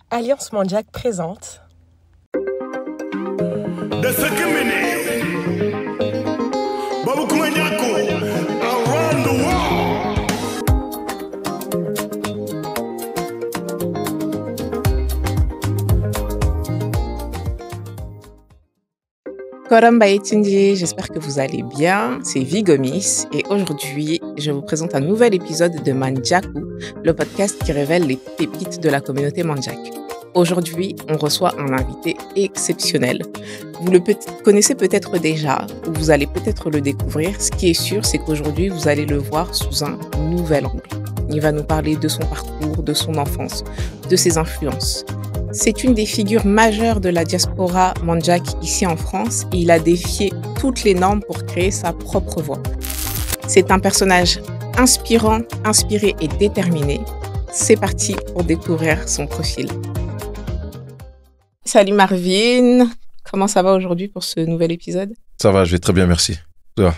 Alliance Manjac présente The second minute, Babu Kumanyako, around the world. Koramba Etunji, j'espère que vous allez bien. C'est Vigomis et aujourd'hui, je vous présente un nouvel épisode de Manjaku, le podcast qui révèle les pépites de la communauté Manjac. Aujourd'hui, on reçoit un invité exceptionnel. Vous le connaissez peut-être déjà ou vous allez peut-être le découvrir. Ce qui est sûr, c'est qu'aujourd'hui, vous allez le voir sous un nouvel angle. Il va nous parler de son parcours, de son enfance, de ses influences. C'est une des figures majeures de la diaspora Manjac ici en France et il a défié toutes les normes pour créer sa propre voix. C'est un personnage inspirant, inspiré et déterminé. C'est parti pour découvrir son profil. Salut Marvin, comment ça va aujourd'hui pour ce nouvel épisode? Ça va, je vais très bien, merci. Toi?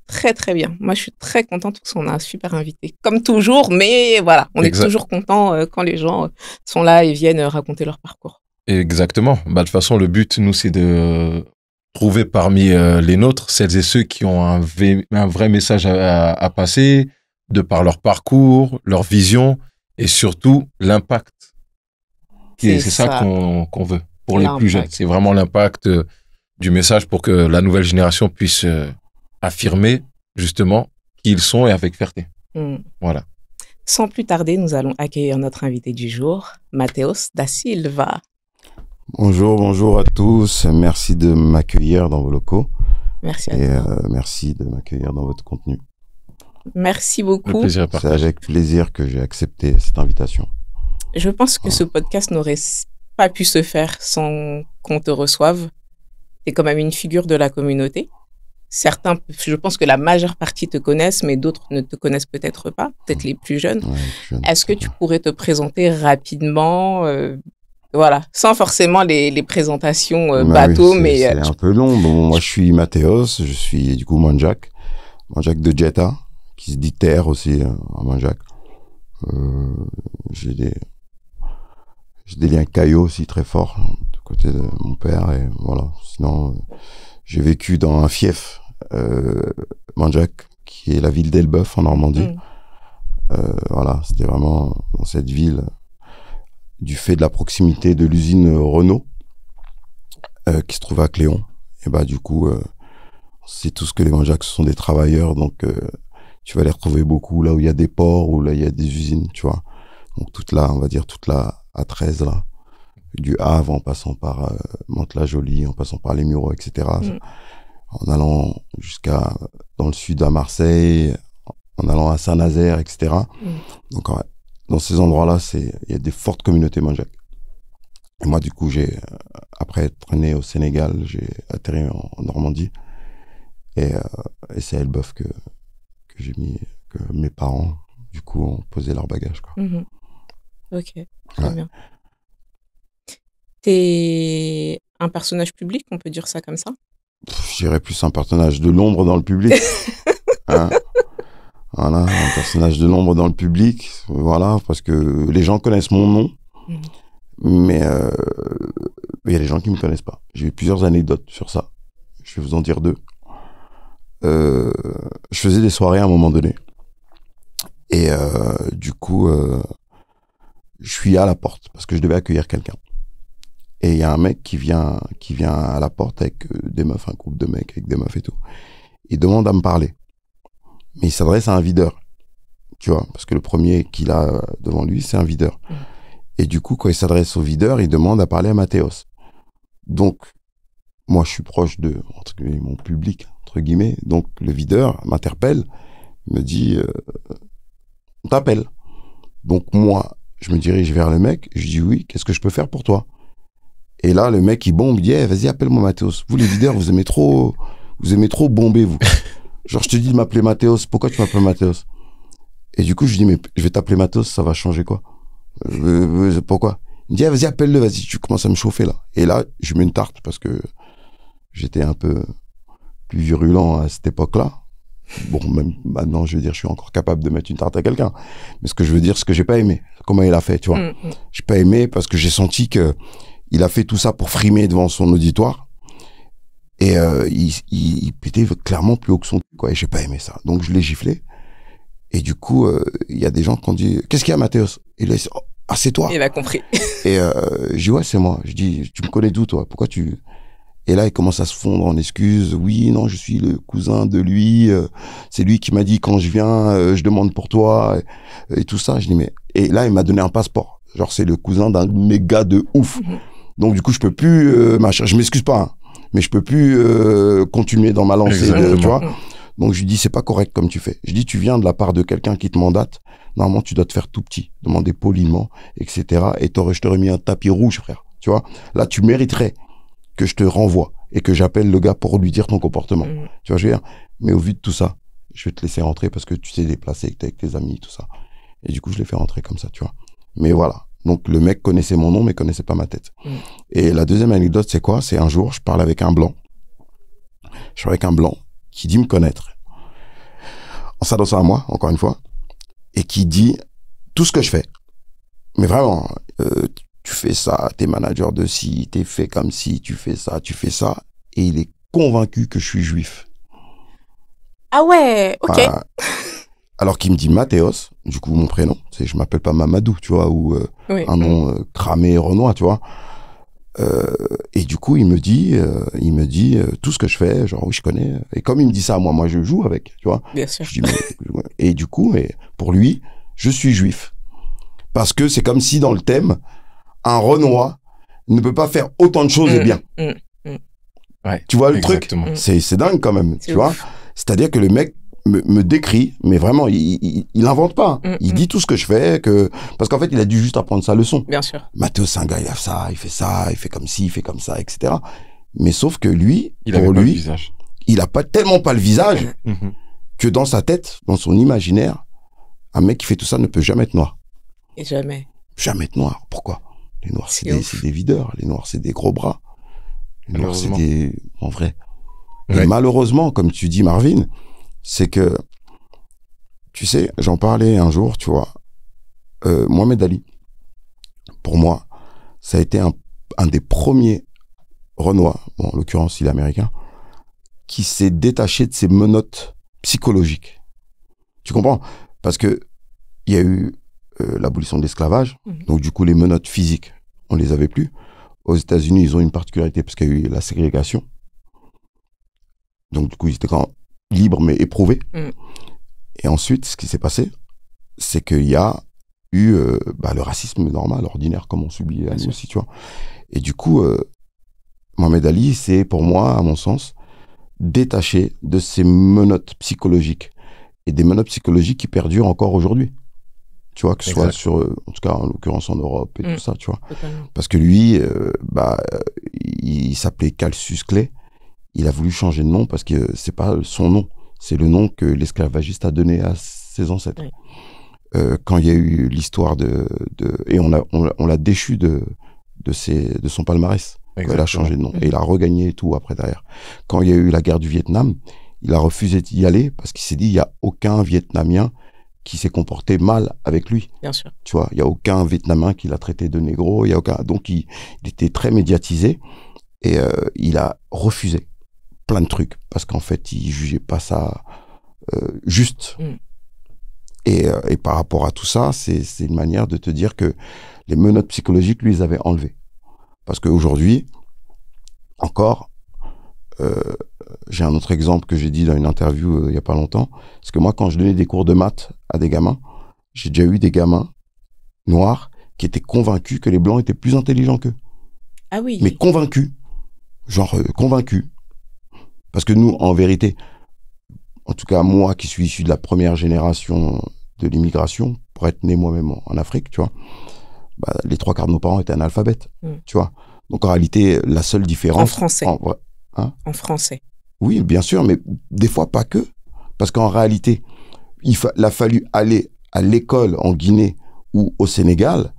Très très bien. Moi, je suis très contente parce qu'on a un super invité. Comme toujours, mais voilà, on est toujours content quand les gens sont là et viennent raconter leur parcours. Exactement. De toute façon, le but, nous, c'est de trouver parmi les nôtres celles et ceux qui ont un vrai message à passer, de par leur parcours, leur vision et surtout l'impact. C'est ça qu'on veut pour les plus jeunes. C'est vraiment l'impact du message pour que la nouvelle génération puisse affirmer justement qui ils sont et avec fierté. Voilà. Sans plus tarder, nous allons accueillir notre invité du jour, Matheus da Silva. Bonjour à tous. Merci de m'accueillir dans vos locaux. Merci à toi. Merci de m'accueillir dans votre contenu. Merci beaucoup. Le plaisir est partagé. C'est avec plaisir que j'ai accepté cette invitation. Je pense que ce podcast n'aurait pas pu se faire sans qu'on te reçoive. Tu es quand même une figure de la communauté. Certains, je pense que la majeure partie te connaissent, mais d'autres ne te connaissent peut-être pas, peut-être les plus jeunes. Ouais, est-ce que tu pourrais te présenter rapidement, voilà, sans forcément les présentations bateau, oui, mais... C'est un peu long. Bon, moi, je suis Matheus, je suis du coup Manjac de Jetta, qui se dit terre aussi à Manjac. J'ai des liens caillots aussi très forts du côté de mon père, et voilà. Sinon... j'ai vécu dans un fief, Manjac, qui est la ville d'Elbeuf en Normandie. Voilà, c'était vraiment dans cette ville, du fait de la proximité de l'usine Renault, qui se trouve à Cléon. Et bah du coup, c'est tout ce que les Manjac, ce sont des travailleurs, donc tu vas les retrouver beaucoup là où il y a des ports, ou là il y a des usines, tu vois. Donc toute la A13 là. Du Havre en passant par Mantes-la-Jolie, en passant par les Mureaux, etc. En allant jusqu'à dans le sud à Marseille, en allant à Saint-Nazaire, etc. Donc dans ces endroits-là, il y a des fortes communautés Manjac. Et moi, du coup, après être né au Sénégal, j'ai atterri en Normandie. Et c'est à Elbeuf que mes parents, du coup, ont posé leur bagage, quoi. Ok, très bien. T'es un personnage public, on peut dire ça comme ça? Je dirais plus un personnage de l'ombre dans le public. Hein? Voilà, un personnage de l'ombre dans le public. Voilà, parce que les gens connaissent mon nom, mais il y a des gens qui me connaissent pas. J'ai eu plusieurs anecdotes sur ça. Je vais vous en dire deux. Je faisais des soirées à un moment donné. Et du coup, je suis à la porte parce que je devais accueillir quelqu'un. Et il y a un mec qui vient à la porte avec des meufs, un groupe de mecs avec des meufs et tout. Il demande à me parler. Mais il s'adresse à un videur. Tu vois, parce que le premier qu'il a devant lui, c'est un videur. Et du coup, quand il s'adresse au videur, il demande à parler à Matheus. Donc, moi, je suis proche de, entre guillemets, mon public, entre guillemets. Donc, le videur m'interpelle, me dit, on t'appelle. Donc, moi, je me dirige vers le mec, je dis oui, qu'est-ce que je peux faire pour toi? Et là, le mec, il bombe, il dit, vas-y, appelle-moi Matheus. Vous, les videurs, vous aimez trop bomber, vous. Genre, je te dis de m'appeler Matheus, pourquoi tu m'appelles Matheus? Et du coup, je dis, mais je vais t'appeler Matheus, ça va changer quoi? Pourquoi? Il me dit, vas-y, appelle-le, vas-y, tu commences à me chauffer, là. Et là, je mets une tarte parce que j'étais un peu plus virulent à cette époque-là. Bon, même maintenant, je veux dire, je suis encore capable de mettre une tarte à quelqu'un. Mais ce que je veux dire, ce que j'ai pas aimé, comment il a fait, tu vois. J'ai pas aimé parce que j'ai senti que il a fait tout ça pour frimer devant son auditoire. Et il était clairement plus haut que son cul, quoi. Et j'ai pas aimé ça. Donc je l'ai giflé. Et du coup, il y a des gens qui ont dit, qu'est-ce qu'il y a, Mathéos? Et il a dit, oh, ah, c'est toi. Il a compris. Et je dis, ouais, c'est moi. Je dis, tu me connais d'où, toi? Pourquoi tu... Et là, il commence à se fondre en excuses. Oui, non, je suis le cousin de lui. C'est lui qui m'a dit, quand je viens, je demande pour toi. Et tout ça. Je dis, mais... Et là, il m'a donné un passeport. Genre, c'est le cousin d'un méga de ouf. Donc, du coup, je peux plus... je m'excuse pas, hein, mais je peux plus continuer dans ma lancée, tu vois. Donc, je lui dis, c'est pas correct comme tu fais. Je dis, tu viens de la part de quelqu'un qui te mandate. Normalement, tu dois te faire tout petit, demander poliment, etc. Et je t'aurais mis un tapis rouge, frère. Tu vois, là, tu mériterais que je te renvoie et que j'appelle le gars pour lui dire ton comportement. Tu vois, je veux dire. Mais au vu de tout ça, je vais te laisser rentrer parce que tu t'es déplacé, que t'es avec tes amis, tout ça. Et du coup, je l'ai fait rentrer comme ça, tu vois. Mais voilà. Donc, le mec connaissait mon nom, mais connaissait pas ma tête. Et la deuxième anecdote, c'est quoi? C'est un jour, je parle avec un blanc. Je suis avec un blanc qui dit me connaître. En s'adossant à moi, encore une fois. Et qui dit tout ce que je fais. Mais vraiment, tu fais ça, t'es manager de ci, t'es fait comme ci, tu fais ça. Et il est convaincu que je suis juif. Ah ouais, ok. Alors qu'il me dit Mathéos, du coup mon prénom, je m'appelle pas Mamadou, tu vois, ou un nom cramé renois, tu vois. Et du coup il me dit tout ce que je fais, genre oui je connais. Et comme il me dit ça, moi je joue avec, tu vois. Bien sûr. Je dis, et du coup, pour lui, je suis juif. Parce que c'est comme si dans le thème, un Renoir ne peut pas faire autant de choses bien. Ouais, tu vois le exactement. truc? C'est dingue quand même, tu ouf. vois. C'est-à-dire que le mec me décrit, mais vraiment, il invente pas. Il dit tout ce que je fais, parce qu'en fait, il a dû juste apprendre sa leçon. Bien sûr. Mathéo, c'est un gars, il a ça, il fait comme ci, il fait comme ça, etc. Mais sauf que lui, Il avait pas le visage. il a tellement pas le visage que dans sa tête, dans son imaginaire, un mec qui fait tout ça ne peut jamais être noir. Et jamais. Jamais être noir. Pourquoi? Les noirs, c'est ouf. des videurs. Les noirs, c'est des gros bras. Les noirs, c'est des... En vrai. Ouais. Et malheureusement, comme tu dis, Marvin, c'est que, tu sais, j'en parlais un jour, tu vois, Mohamed Ali, pour moi, ça a été un des premiers Renois, bon, en l'occurrence, il est américain, qui s'est détaché de ses menottes psychologiques. Tu comprends? Parce que il y a eu l'abolition de l'esclavage, donc du coup, les menottes physiques, on les avait plus. Aux États-Unis, ils ont une particularité parce qu'il y a eu la ségrégation. Donc du coup, ils étaient quand même libres mais éprouvés. Et ensuite, ce qui s'est passé, c'est qu'il y a eu le racisme normal, ordinaire, comme on subit à nous aussi, tu vois. Et du coup, Mohamed Ali, c'est pour moi, à mon sens, détaché de ces menottes psychologiques. Et des menottes psychologiques qui perdurent encore aujourd'hui. Tu vois, que ce soit en tout cas, en l'occurrence en Europe et tout ça, tu vois. Totalement. Parce que lui, il s'appelait Cassius Clay. Il a voulu changer de nom parce que c'est pas son nom. C'est le nom que l'esclavagiste a donné à ses ancêtres. Quand il y a eu l'histoire et on l'a déchu de son palmarès. Il a changé de nom. Et il a regagné tout après derrière. Quand il y a eu la guerre du Vietnam, il a refusé d'y aller parce qu'il s'est dit, il n'y a aucun Vietnamien qui s'est comporté mal avec lui. Bien sûr. Tu vois, il n'y a aucun Vietnamien qui l'a traité de négro. Donc, il était très médiatisé et il a refusé plein de trucs parce qu'en fait, il jugeait pas ça juste. Et par rapport à tout ça, c'est une manière de te dire que les menottes psychologiques, lui, ils avaient enlevé. Parce qu'aujourd'hui, encore, j'ai un autre exemple que j'ai dit dans une interview il y a pas longtemps. Parce que moi, quand je donnais des cours de maths à des gamins, j'ai déjà eu des gamins noirs qui étaient convaincus que les blancs étaient plus intelligents qu'eux. Ah oui. Mais convaincus. Genre convaincus. Parce que nous, en vérité, en tout cas moi qui suis issu de la première génération de l'immigration, pour être né moi-même en Afrique, tu vois, les 3/4 de nos parents étaient analphabètes, tu vois. Donc en réalité, la seule différence... En français. En français. Oui, bien sûr, mais des fois pas que. Parce qu'en réalité, il a fallu aller à l'école en Guinée ou au Sénégal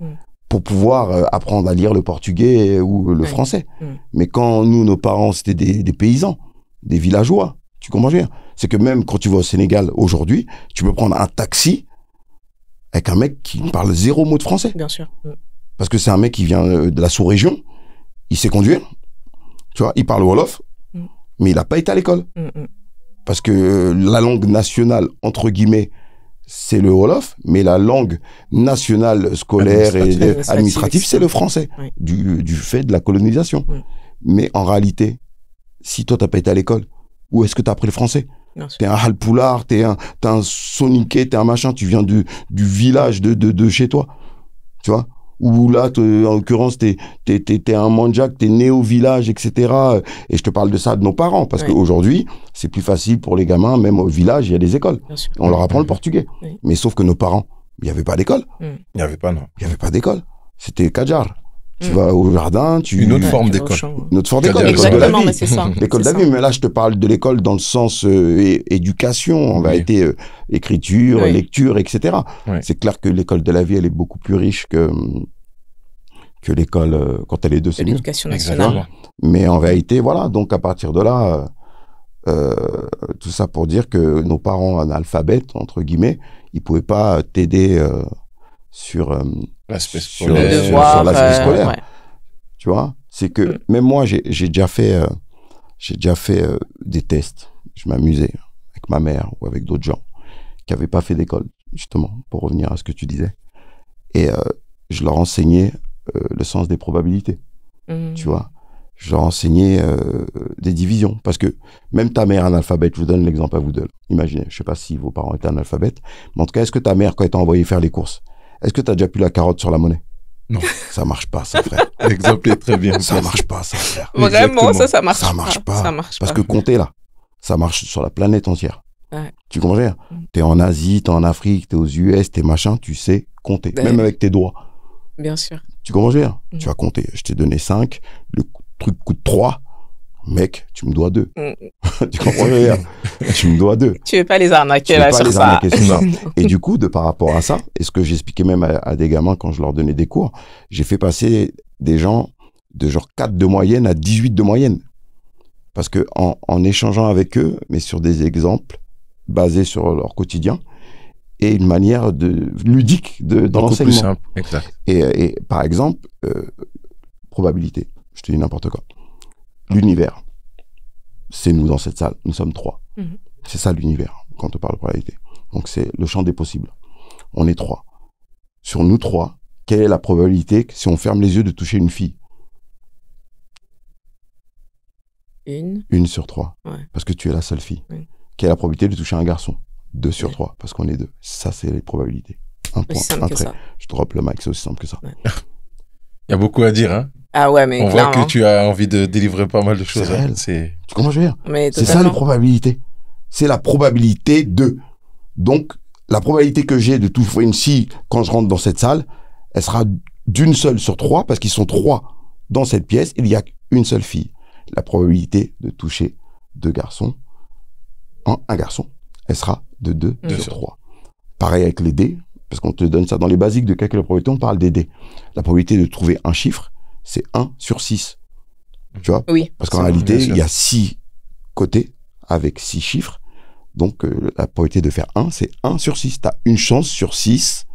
pour pouvoir apprendre à lire le portugais ou le français. Mais quand nous, nos parents, c'était des paysans, des villageois, Tu comprends bien? C'est que même quand tu vas au Sénégal aujourd'hui, tu peux prendre un taxi avec un mec qui parle 0 mot de français. Bien sûr. Parce que c'est un mec qui vient de la sous-région, il sait conduire, tu vois, il parle Wolof, mais il n'a pas été à l'école. Parce que la langue nationale, entre guillemets, c'est le Wolof, mais la langue nationale scolaire et administrative, c'est le français, Oui. du fait de la colonisation. Mais en réalité, si toi, tu n'as pas été à l'école, où est-ce que tu as appris le français? T'es un halpoulard, t'es un soniquet, t'es un machin, tu viens du village de chez toi, tu vois? Ou là, en l'occurrence, t'es un mandjak, t'es né au village, etc. Et je te parle de ça de nos parents, parce qu'aujourd'hui, c'est plus facile pour les gamins, même au village, il y a des écoles. On leur apprend le portugais. Mais sauf que nos parents, il n'y avait pas d'école. Il n'y avait pas, non. Il n'y avait pas d'école. C'était Kadjar. Tu vas au jardin, Une autre forme d'école. Une autre forme d'école. Exactement, mais c'est ça. L'école de la vie. Mais là, je te parle de l'école dans le sens éducation, en vérité, écriture, lecture, etc. C'est clair que l'école de la vie, elle est beaucoup plus riche que l'école, quand elle est de l'éducation nationale. Mais en vérité, voilà. Donc, à partir de là, tout ça pour dire que nos parents analphabètes, entre guillemets, ils pouvaient pas t'aider sur l'aspect scolaire. Sur l'aspect scolaire. Tu vois, c'est que même moi, j'ai déjà fait des tests. Je m'amusais avec ma mère ou avec d'autres gens qui n'avaient pas fait d'école, justement, pour revenir à ce que tu disais. Et je leur enseignais le sens des probabilités. Tu vois, je leur enseignais des divisions. Parce que même ta mère analphabète, je vous donne l'exemple à vous deux. Imaginez, je ne sais pas si vos parents étaient analphabètes, mais en tout cas, est-ce que ta mère, quand elle t'a envoyé faire les courses, est-ce que tu as déjà pu la carotte sur la monnaie? Non. Ça marche pas, ça, frère. L'exemple est très bien. Ça marche pas, ça, frère. Vraiment, ça marche pas. Ça marche pas. Ça marche Parce pas. que compter, là, ça marche sur la planète entière. Ouais. Tu comprends bien? T'es en Asie, t'es en Afrique, t'es aux US, t'es machin, tu sais compter. Même avec tes doigts. Bien sûr. Tu comprends bien? Tu vas compter. Je t'ai donné 5, le truc coûte 3. Mec, tu me dois 2. Tu comprends bien? Tu me dois 2. Tu veux pas les arnaquer là sur ça. Et du coup, de par rapport à ça, et ce que j'expliquais même à des gamins quand je leur donnais des cours, j'ai fait passer des gens de genre 4 de moyenne à 18 de moyenne. Parce que en échangeant avec eux, mais sur des exemples basés sur leur quotidien, et une manière ludique dans l'enseignement. Plus simple, exact. Et par exemple, probabilité. Je te dis n'importe quoi. L'univers, c'est nous dans cette salle. Nous sommes 3. C'est ça l'univers, quand on parle de probabilité. Donc c'est le champ des possibles. On est 3. Sur nous 3, quelle est la probabilité que si on ferme les yeux de toucher une fille? Une sur 3. Ouais. Parce que tu es la seule fille. Quelle est la probabilité de toucher un garçon? 2 sur 3, parce qu'on est 2. Ça, c'est les probabilités. Un point, un trait. Je drop le mic, c'est aussi simple que ça. Il y a beaucoup à dire, hein. Ah ouais, mais on voit que tu as envie de délivrer pas mal de choses. C'est réel. Tu comprends, je veux dire? C'est ça, les probabilités. C'est la probabilité de. Donc, la probabilité que j'ai de toucher une fille quand je rentre dans cette salle, elle sera d'une seule sur 3, parce qu'ils sont 3 dans cette pièce, il y a une seule fille. La probabilité de toucher 2 garçons, un garçon, elle sera de 2 sur 3. Pareil avec les dés, parce qu'on te donne ça dans les basiques de calcul de probabilité, on parle des dés. La probabilité de trouver un chiffre, c'est 1 sur 6. Tu vois? Oui. Parce qu'en réalité, il y a 6 côtés avec 6 chiffres. Donc, la probabilité de faire 1, c'est 1 sur 6. Tu as une chance sur 6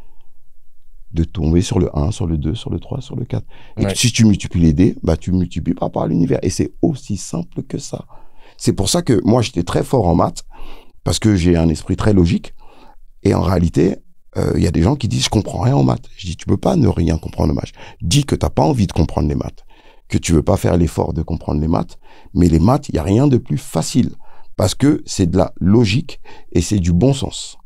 de tomber sur le 1, sur le 2, sur le 3, sur le 4. Et si tu multiplies les dés, bah, tu multiplies par rapport à l'univers. Et c'est aussi simple que ça. C'est pour ça que moi, j'étais très fort en maths, parce que j'ai un esprit très logique. Et en réalité, il y a des gens qui disent, je comprends rien en maths. Je dis, tu peux pas ne rien comprendre en maths. Dis que t'as pas envie de comprendre les maths, que tu veux pas faire l'effort de comprendre les maths. Mais les maths, il y a rien de plus facile. Parce que c'est de la logique et c'est du bon sens.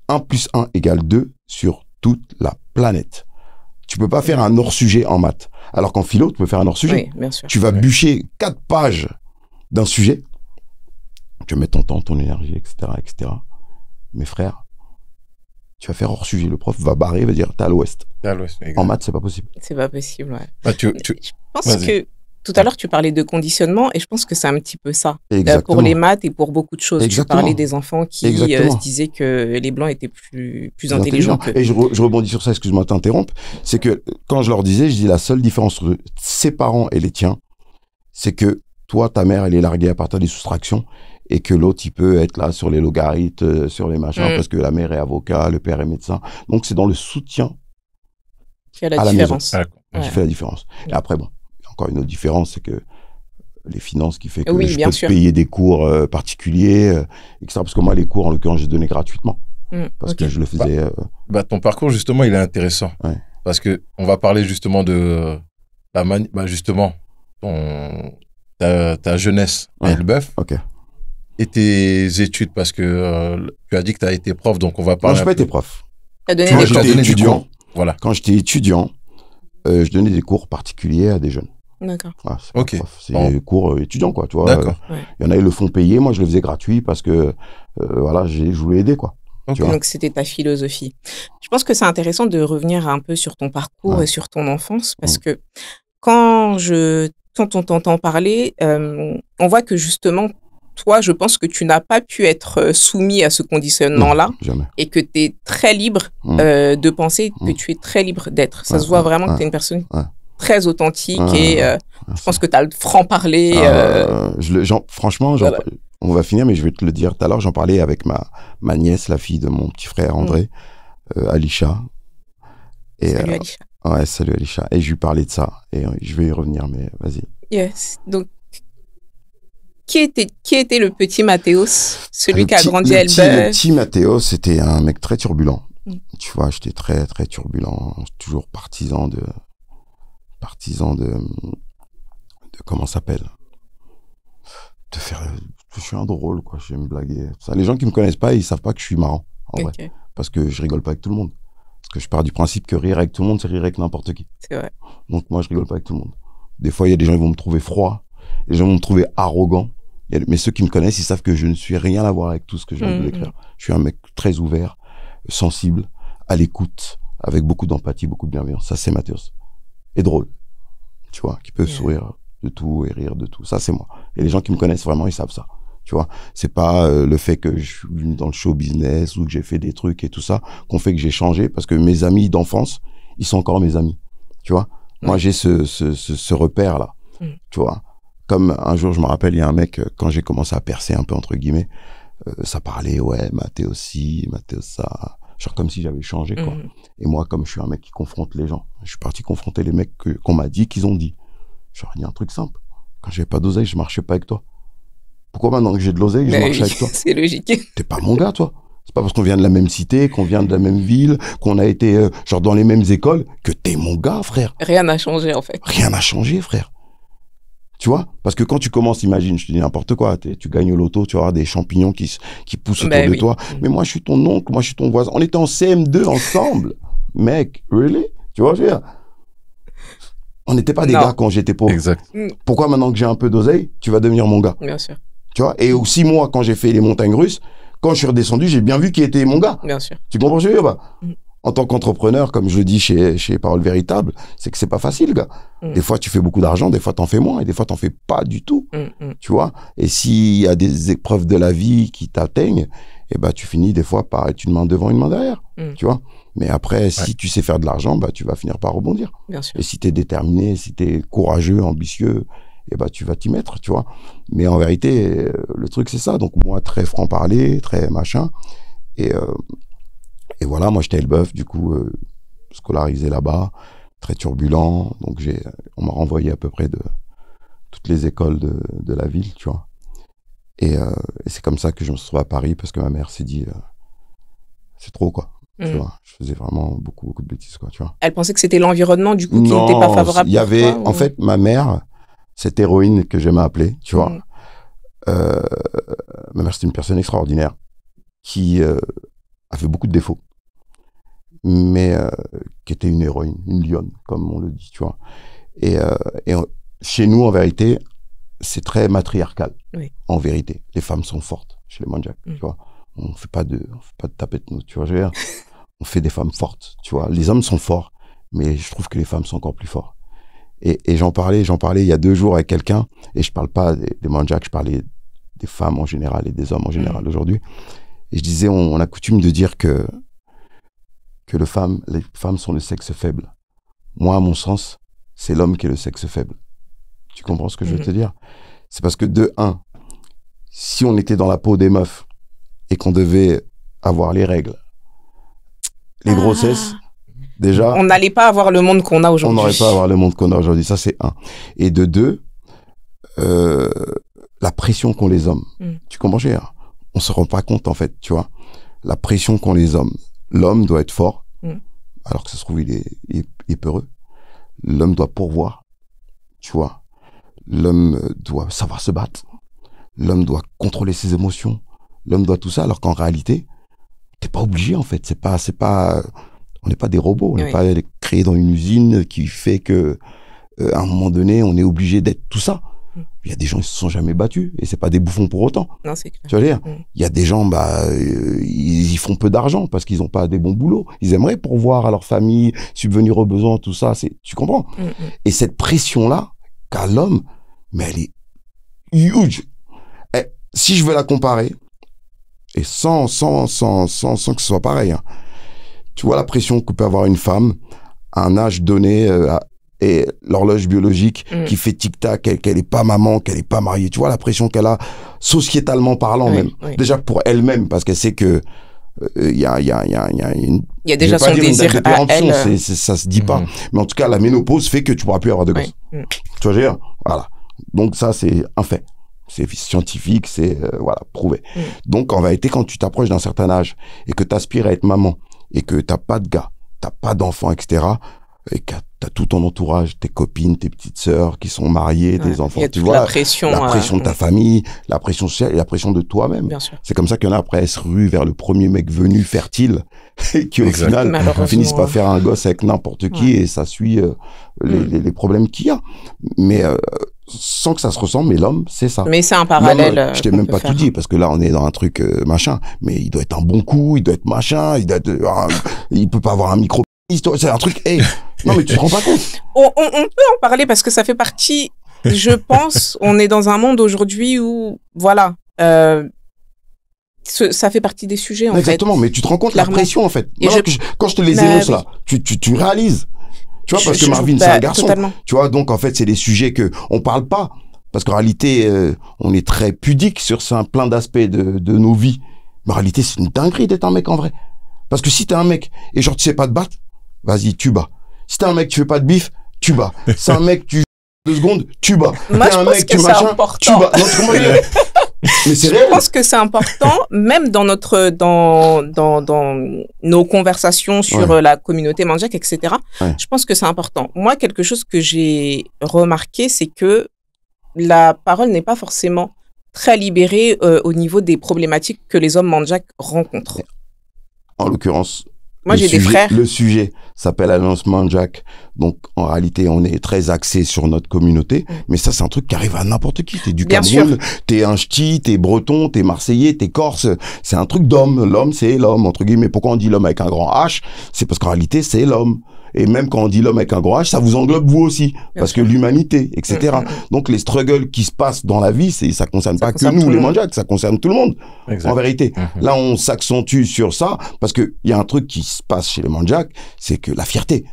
1 plus 1 égale 2 sur toute la planète. Tu peux pas faire un hors-sujet en maths. Alors qu'en philo, tu peux faire un hors-sujet. Oui, bien sûr. Tu vas bûcher 4 pages d'un sujet. Tu vas mettre ton temps, ton énergie, etc., etc. Mes frères, tu vas faire hors-sujet. Le prof va barrer, va dire, t'es à l'ouest. En maths, c'est pas possible. C'est pas possible, ouais. Ah, Je pense que tout à l'heure, tu parlais de conditionnement et je pense que c'est un petit peu ça. Pour les maths et pour beaucoup de choses. Exactement. Tu parlais des enfants qui se disaient que les Blancs étaient plus intelligents qu'eux. Et je rebondis sur ça, excuse-moi de t'interrompre. C'est que quand je leur disais, je dis la seule différence entre ses parents et les tiens, c'est que toi, ta mère, elle est larguée à partir des soustractions et que l'autre, il peut être là sur les logarithmes, sur les machins, parce que la mère est avocat, le père est médecin. Donc, c'est dans le soutien Tu as la à la différence. Ah, qui fait la différence. Et après, bon, il y a encore une autre différence, c'est que les finances qui fait que Oui, je bien peux sûr. te payer des cours particuliers, etc. Parce que moi, les cours, en l'occurrence, j'ai donné gratuitement. Parce Ok. que je le faisais... Bah, ton parcours, justement, il est intéressant. Ouais. Parce que on va parler justement de justement, ta jeunesse à Ouais. Elbeuf ok. et tes études, parce que tu as dit que tu as été prof, donc on va Non, parler je n'ai un pas peu. été prof. Tu as donné Moi, des D'accord, cours. j'étais donner du étudiant. cours. Voilà. Quand j'étais étudiant, je donnais des cours particuliers à des jeunes. D'accord. Voilà, c'est pas Ok. prof, c'est Bon. des cours étudiants, quoi. Tu vois, D'accord. il y en a, ils le font payer. Moi, je le faisais gratuit parce que, voilà, je voulais aider, quoi. Ok. Tu vois. Donc, c'était ta philosophie. Je pense que c'est intéressant de revenir un peu sur ton parcours Ouais. et sur ton enfance parce que quand on t'entend parler, on voit que justement, toi, je pense que tu n'as pas pu être soumis à ce conditionnement-là Non, jamais. et que tu es très libre de penser, que tu es très libre d'être. Ça se voit vraiment que tu es une personne très authentique et je pense que tu as le franc-parler. Franchement, Voilà. on va finir, mais je vais te le dire tout à l'heure. J'en parlais avec ma nièce, la fille de mon petit frère André, Alisha. Et, Salut Alisha. ouais, salut Alisha. Et je lui parlais de ça. Et je vais y revenir, mais vas-y. Yes. Donc, qui était le petit Mathéos, celui qui a grandi à Le Elbeuf? petit Mathéo, c'était un mec très turbulent. Tu vois, j'étais très, très turbulent. Toujours partisan de comment ça s'appelle? Je suis un drôle, quoi. J'aime blaguer. Ça, les gens qui me connaissent pas, ils savent pas que je suis marrant, en vrai. Ok, Parce que je rigole pas avec tout le monde. Parce que je pars du principe que rire avec tout le monde, c'est rire avec n'importe qui. c'est vrai. Donc moi, je rigole pas avec tout le monde. Des fois, il y a des gens qui vont me trouver froid. Les gens vont me trouver arrogant. Mais ceux qui me connaissent, ils savent que je ne suis rien à voir avec tout ce que je viens de décrire. Je suis un mec très ouvert, sensible, à l'écoute, avec beaucoup d'empathie, beaucoup de bienveillance. Ça, c'est Mathéos. Et drôle. Tu vois, qui peut sourire de tout et rire de tout. Ça, c'est moi. Et les gens qui me connaissent vraiment, ils savent ça. Tu vois, c'est pas le fait que je suis venu dans le show business ou que j'ai fait des trucs et tout ça qu'on fait que j'ai changé, parce que mes amis d'enfance, ils sont encore mes amis. Tu vois, moi, j'ai ce repère-là. Tu vois, comme un jour, je me rappelle, il y a un mec, quand j'ai commencé à percer un peu, entre guillemets, ça parlait, ouais, Mathéo ci, Mathéo ça. Genre comme si j'avais changé, quoi. Et moi, comme je suis un mec qui confronte les gens, je suis parti confronter les mecs qu'on m'a dit, qu'ils ont dit. Genre, il y a un truc simple. Quand j'avais pas d'oseille, je marchais pas avec toi. Pourquoi maintenant que j'ai de l'oseille, je marche avec toi? C'est logique. T'es pas mon gars, toi. C'est pas parce qu'on vient de la même cité, qu'on vient de la même ville, qu'on a été genre dans les mêmes écoles, que t'es mon gars, frère. Rien n'a changé, en fait. Rien n'a changé, frère. Tu vois? Parce que quand tu commences, imagine, je te dis n'importe quoi, tu gagnes au loto, tu vas avoir des champignons qui poussent autour de toi. Mais moi, je suis ton oncle, moi, je suis ton voisin. On était en CM2 ensemble. Mec, really? Tu vois, je veux dire? On n'était pas des gars quand j'étais pauvre. Exact. Pourquoi maintenant que j'ai un peu d'oseille, tu vas devenir mon gars? Bien sûr. Tu vois? Et aussi, moi, quand j'ai fait les montagnes russes, quand je suis redescendu, j'ai bien vu qui était mon gars. Bien sûr. Tu comprends ce que je veux dire? En tant qu'entrepreneur, comme je le dis chez Parole Véritable, c'est que c'est pas facile, gars. Des fois, tu fais beaucoup d'argent, des fois, t'en fais moins, et des fois, t'en fais pas du tout. Tu vois? Et s'il y a des épreuves de la vie qui t'atteignent, eh ben, tu finis des fois par être une main devant, une main derrière. Tu vois? Mais après, si tu sais faire de l'argent, bah, tu vas finir par rebondir. Bien sûr. Et si t'es déterminé, si t'es courageux, ambitieux, eh ben, tu vas t'y mettre, tu vois. Mais en vérité, le truc, c'est ça. Donc, moi, très franc-parler, très machin. Et voilà, moi, j'étais à Elbeuf, du coup, scolarisé là-bas, très turbulent. Donc, on m'a renvoyé à peu près de toutes les écoles de la ville, tu vois. Et c'est comme ça que je me suis retrouvé à Paris, parce que ma mère s'est dit, c'est trop, quoi. Tu vois, je faisais vraiment beaucoup, beaucoup de bêtises, quoi, tu vois. Elle pensait que c'était l'environnement, du coup, qui n'était pas favorable. Il y avait, pour toi, en fait, ma mère, cette héroïne que j'aimais appeler, tu vois. Ma mère, c'était une personne extraordinaire qui a fait beaucoup de défauts, mais qui était une héroïne, une lionne, comme on le dit, tu vois. Et chez nous, en vérité, c'est très matriarcal. Oui. En vérité, les femmes sont fortes chez les Mandjaks, tu vois. On fait pas de tapette, nous, tu vois, je veux dire. On fait des femmes fortes, tu vois. Les hommes sont forts, mais je trouve que les femmes sont encore plus fortes. Et j'en parlais il y a 2 jours avec quelqu'un, et je parle pas des Mandjaks, je parlais des femmes en général et des hommes en général aujourd'hui. Et je disais, on a coutume de dire que les femmes sont le sexe faible. Moi, à mon sens, c'est l'homme qui est le sexe faible. Tu comprends ce que je veux te dire? C'est parce que de un, si on était dans la peau des meufs et qu'on devait avoir les règles, les grossesses, déjà... On n'allait pas avoir le monde qu'on a aujourd'hui. On n'aurait pas avoir le monde qu'on a aujourd'hui, ça c'est un. Et de deux, la pression qu'ont les hommes. Tu comprends, cher? On se rend pas compte, en fait, tu vois. La pression qu'ont les hommes. L'homme doit être fort, alors que ça se trouve, il est peureux. L'homme doit pourvoir, tu vois. L'homme doit savoir se battre. L'homme doit contrôler ses émotions. L'homme doit tout ça, alors qu'en réalité, t'es pas obligé, en fait. C'est pas, on n'est pas des robots. On n'est pas créé dans une usine qui fait que, à un moment donné, on est obligé d'être tout ça. Il y a des gens qui se sont jamais battus et c'est pas des bouffons pour autant. Non, c'est clair. Tu vas dire, il y a des gens, ils font peu d'argent parce qu'ils ont pas des bons boulots. Ils aimeraient pourvoir à leur famille, subvenir aux besoins, tout ça. Tu comprends? Et cette pression-là qu'a l'homme, mais elle est huge. Et si je veux la comparer, et sans que ce soit pareil, hein, tu vois la pression que peut avoir une femme à un âge donné, et l'horloge biologique qui fait tic-tac, qu'elle est pas maman, qu'elle est pas mariée. Tu vois la pression qu'elle a, sociétalement parlant même. Déjà pour elle-même, parce qu'elle sait que il y a déjà son désir à elle. Ça se dit pas. Mais en tout cas, la ménopause fait que tu pourras plus avoir de gosses. Tu vois, je veux dire, voilà. Donc ça, c'est un fait. C'est scientifique, c'est voilà, prouvé. Donc en vérité, quand tu t'approches d'un certain âge et que tu aspires à être maman et que t'as pas de gars, t'as pas d'enfants, etc., et que t'as tout ton entourage, tes copines, tes petites sœurs qui sont mariées, tes enfants, tu vois, la pression de ta famille, la pression sociale et la pression de toi-même. C'est comme ça qu'il y en a après, elles se ruent vers le premier mec venu fertile et qui au final finissent par faire un gosse avec n'importe qui et ça suit les problèmes qu'il y a. Mais sans que ça se ressemble, mais l'homme, c'est ça. Mais c'est un parallèle. Je t'ai même pas tout dit, parce que là, on est dans un truc machin, mais il doit être un bon coup, il doit être machin, il peut pas avoir un micro. C'est un truc, non mais tu te rends pas compte. On peut en parler parce que ça fait partie, je pense, on est dans un monde aujourd'hui où, voilà, ça fait partie des sujets, en fait. Exactement, mais tu te rends compte la pression, en fait. Quand je te les énonce là, tu réalises. Tu vois, parce que Marvin, c'est un garçon. Totalement. Tu vois, donc en fait, c'est des sujets que on parle pas. Parce qu'en réalité, on est très pudique sur plein d'aspects de nos vies. Mais en réalité, c'est une dinguerie d'être un mec en vrai. Parce que si t'es un mec et genre tu sais pas te battre, vas-y, tu bats. Si t'es un mec, tu fais pas de bif, tu bats. Si t'es un mec, tu 2 secondes, tu bats. Moi, je pense que c'est important. Tu bats. Non, comment dire? Mais c'est réel. Je pense que c'est important, même dans nos conversations sur la communauté Mandjak, etc. Je pense que c'est important. Moi, quelque chose que j'ai remarqué, c'est que la parole n'est pas forcément très libérée au niveau des problématiques que les hommes Mandjak rencontrent. En l'occurrence, moi, j'ai des frères. Le sujet s'appelle Alliance Mandjak. Donc, en réalité, on est très axé sur notre communauté. Mais ça, c'est un truc qui arrive à n'importe qui. T'es du Cameroun, t'es un ch'ti, t'es breton, t'es marseillais, t'es corse. C'est un truc d'homme. L'homme, c'est l'homme, entre guillemets. Pourquoi on dit l'homme avec un grand H? C'est parce qu'en réalité, c'est l'homme. Et même quand on dit l'homme avec un grand H, ça vous englobe vous aussi. Parce que l'humanité, etc. Donc, les struggles qui se passent dans la vie, ça concerne pas que nous, les Mandjak, ça concerne tout le monde. En vérité. Là, on s'accentue sur ça parce que il y a un truc qui se passe chez les Mandjak, c'est que la fierté.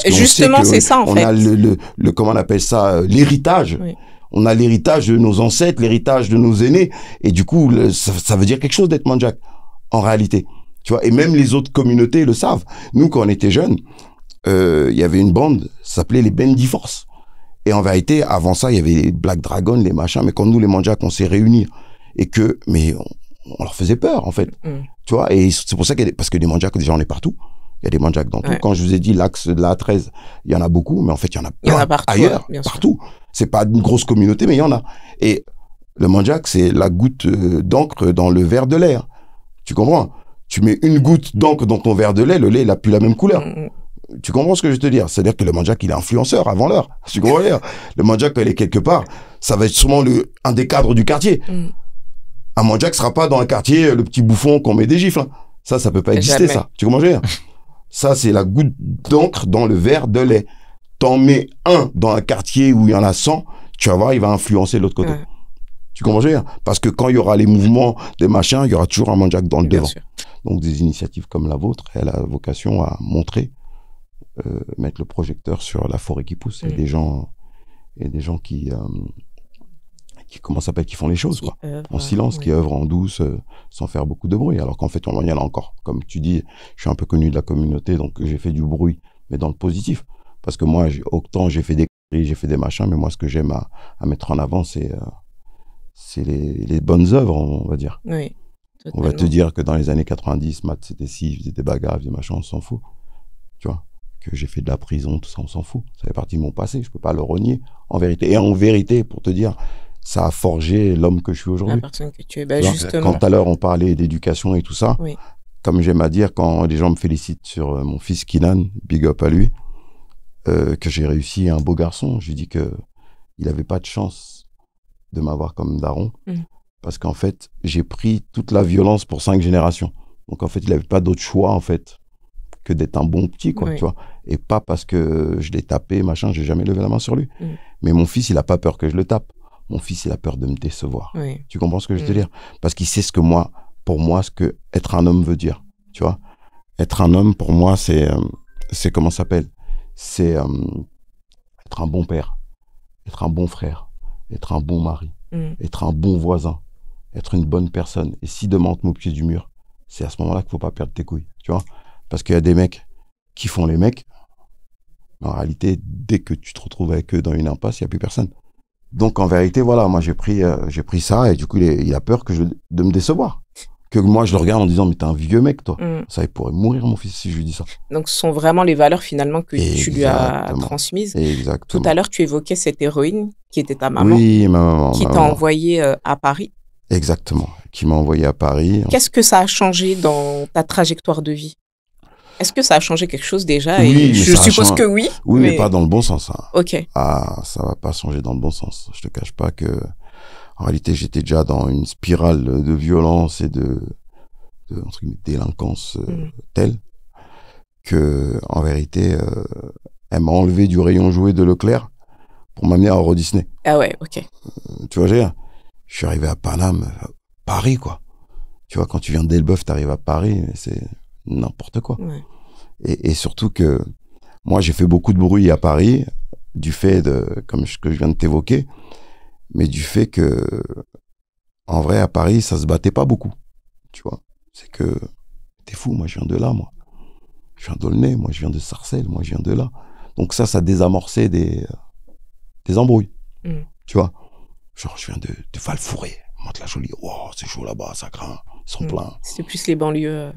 Justement, c'est ça, en fait. On a le comment on appelle ça, l'héritage. On a l'héritage de nos ancêtres, l'héritage de nos aînés. Et du coup, ça veut dire quelque chose d'être Mandjak, en réalité. Tu vois, et même les autres communautés le savent. Nous, quand on était jeunes, il y avait une bande, ça s'appelait les Bendy Force. Et en vérité, avant ça, il y avait les Black Dragon, les machins. Mais quand nous, les Mandjak, on s'est réunis mais on leur faisait peur, en fait. Tu vois, et c'est pour ça parce que les Mandjak, déjà, on est partout. Il y a des Mandjak dans tout. Quand je vous ai dit l'axe de la A13, il y en a beaucoup, mais en fait, il y en a plein partout, ailleurs, partout. C'est pas une grosse communauté, mais il y en a. Et le Mandjak, c'est la goutte d'encre dans le verre de lait. Tu comprends? Tu mets une goutte d'encre dans ton verre de lait, le lait, il a plus la même couleur. Tu comprends ce que je veux te dire? C'est-à-dire que le Mandjak, il est influenceur avant l'heure. Tu comprends? Le Mandjak, quand il est quelque part, ça va être sûrement un des cadres du quartier. Un Mandjak sera pas dans un quartier, le petit bouffon qu'on met des gifles. Ça peut pas exister, ça. Tu comprends? Ça, c'est la goutte d'encre dans le verre de lait. T'en mets un dans un quartier où il y en a 100, tu vas voir, il va influencer l'autre côté. Tu comprends? Parce que quand il y aura les mouvements, des machins, il y aura toujours un Mandjak dans le devant. Donc, des initiatives comme la vôtre, elle a vocation à montrer, mettre le projecteur sur la forêt qui pousse et des gens qui comment ça s'appelle, qui font les choses, quoi. En silence, oui. qui œuvrent en douce, sans faire beaucoup de bruit. Alors qu'en fait, il y en a encore. Comme tu dis, je suis un peu connu de la communauté, donc j'ai fait du bruit, mais dans le positif. Parce que moi, autant j'ai fait des conneries, j'ai fait des machins, mais moi, ce que j'aime à mettre en avant, c'est les bonnes œuvres, on va dire. Oui, On va te totalement. dire que dans les années 90, maths, c'était ci, je faisais des bagarres, des machins, on s'en fout. Tu vois, que j'ai fait de la prison, tout ça, on s'en fout. Ça fait partie de mon passé, je peux pas le renier, en vérité. Et en vérité, pour te dire, ça a forgé l'homme que je suis La aujourd'hui. personne que tu es. Tu Bah, vois, justement. quand tout à l'heure, on parlait d'éducation et tout ça, Oui. comme j'aime à dire, quand les gens me félicitent sur mon fils Kinan, big up à lui, que j'ai réussi un beau garçon, je lui dis que il avait pas de chance de m'avoir comme daron, parce qu'en fait, j'ai pris toute la violence pour 5 générations. Donc en fait, il avait pas d'autre choix, en fait, que d'être un bon petit, quoi, Oui. tu vois. Et pas parce que je l'ai tapé, machin, j'ai jamais levé la main sur lui. Mais mon fils, il a pas peur que je le tape. Mon fils, il a peur de me décevoir. Oui. Tu comprends ce que je veux te dire? Parce qu'il sait ce que moi, pour moi, ce que être un homme veut dire, tu vois. Être un homme, pour moi, c'est comment ça s'appelle? C'est être un bon père, être un bon frère, être un bon mari, être un bon voisin, être une bonne personne. Et si demain on te met au pied du mur, c'est à ce moment-là qu'il faut pas perdre tes couilles, tu vois. Parce qu'il y a des mecs qui font les mecs, mais en réalité, dès que tu te retrouves avec eux dans une impasse, il n'y a plus personne. Donc en vérité, voilà, moi j'ai pris ça et du coup il a peur de me décevoir. Que moi je le regarde en disant mais t'es un vieux mec toi. Ça il pourrait mourir mon fils si je lui dis ça. Donc, ce sont vraiment les valeurs finalement que tu lui as Exactement. transmises. Exactement. Tout à l'heure, tu évoquais cette héroïne qui était ta maman, Oui, ma maman. qui ma t'a maman. envoyé à Paris. Exactement. Qui m'a envoyé à Paris. Qu'est-ce que ça a changé dans ta trajectoire de vie? Est-ce que ça a changé quelque chose déjà? Oui, Et mais je ça a suppose changé. que oui. Oui, mais pas dans le bon sens. Hein. Ok. Ah, ça va pas changer dans le bon sens. Je te cache pas que, en réalité, j'étais déjà dans une spirale de violence et entre guillemets, délinquance telle que, en vérité, elle m'a enlevé du rayon jouet de Leclerc pour m'amener à Euro Disney. Ah ouais, ok. Tu vois, je suis arrivé à Paname, Paris, quoi. Tu vois, quand tu viens d'Elbeuf, t'arrives à Paris, c'est n'importe quoi. Ouais. Et surtout que moi, j'ai fait beaucoup de bruit à Paris, du fait de, comme ce que je viens de t'évoquer, mais du fait que, en vrai, à Paris, ça se battait pas beaucoup. Tu vois, c'est que t'es fou, moi, je viens de là, moi. Je viens d'Aulnay, moi, je viens de Sarcelles, moi, je viens de là. Donc ça désamorçait des embrouilles. Tu vois, genre, je viens de Val-Fouré, Mantes-la-Jolie, oh, c'est chaud là-bas, ça craint, ils sont pleins. C'était plus les banlieues.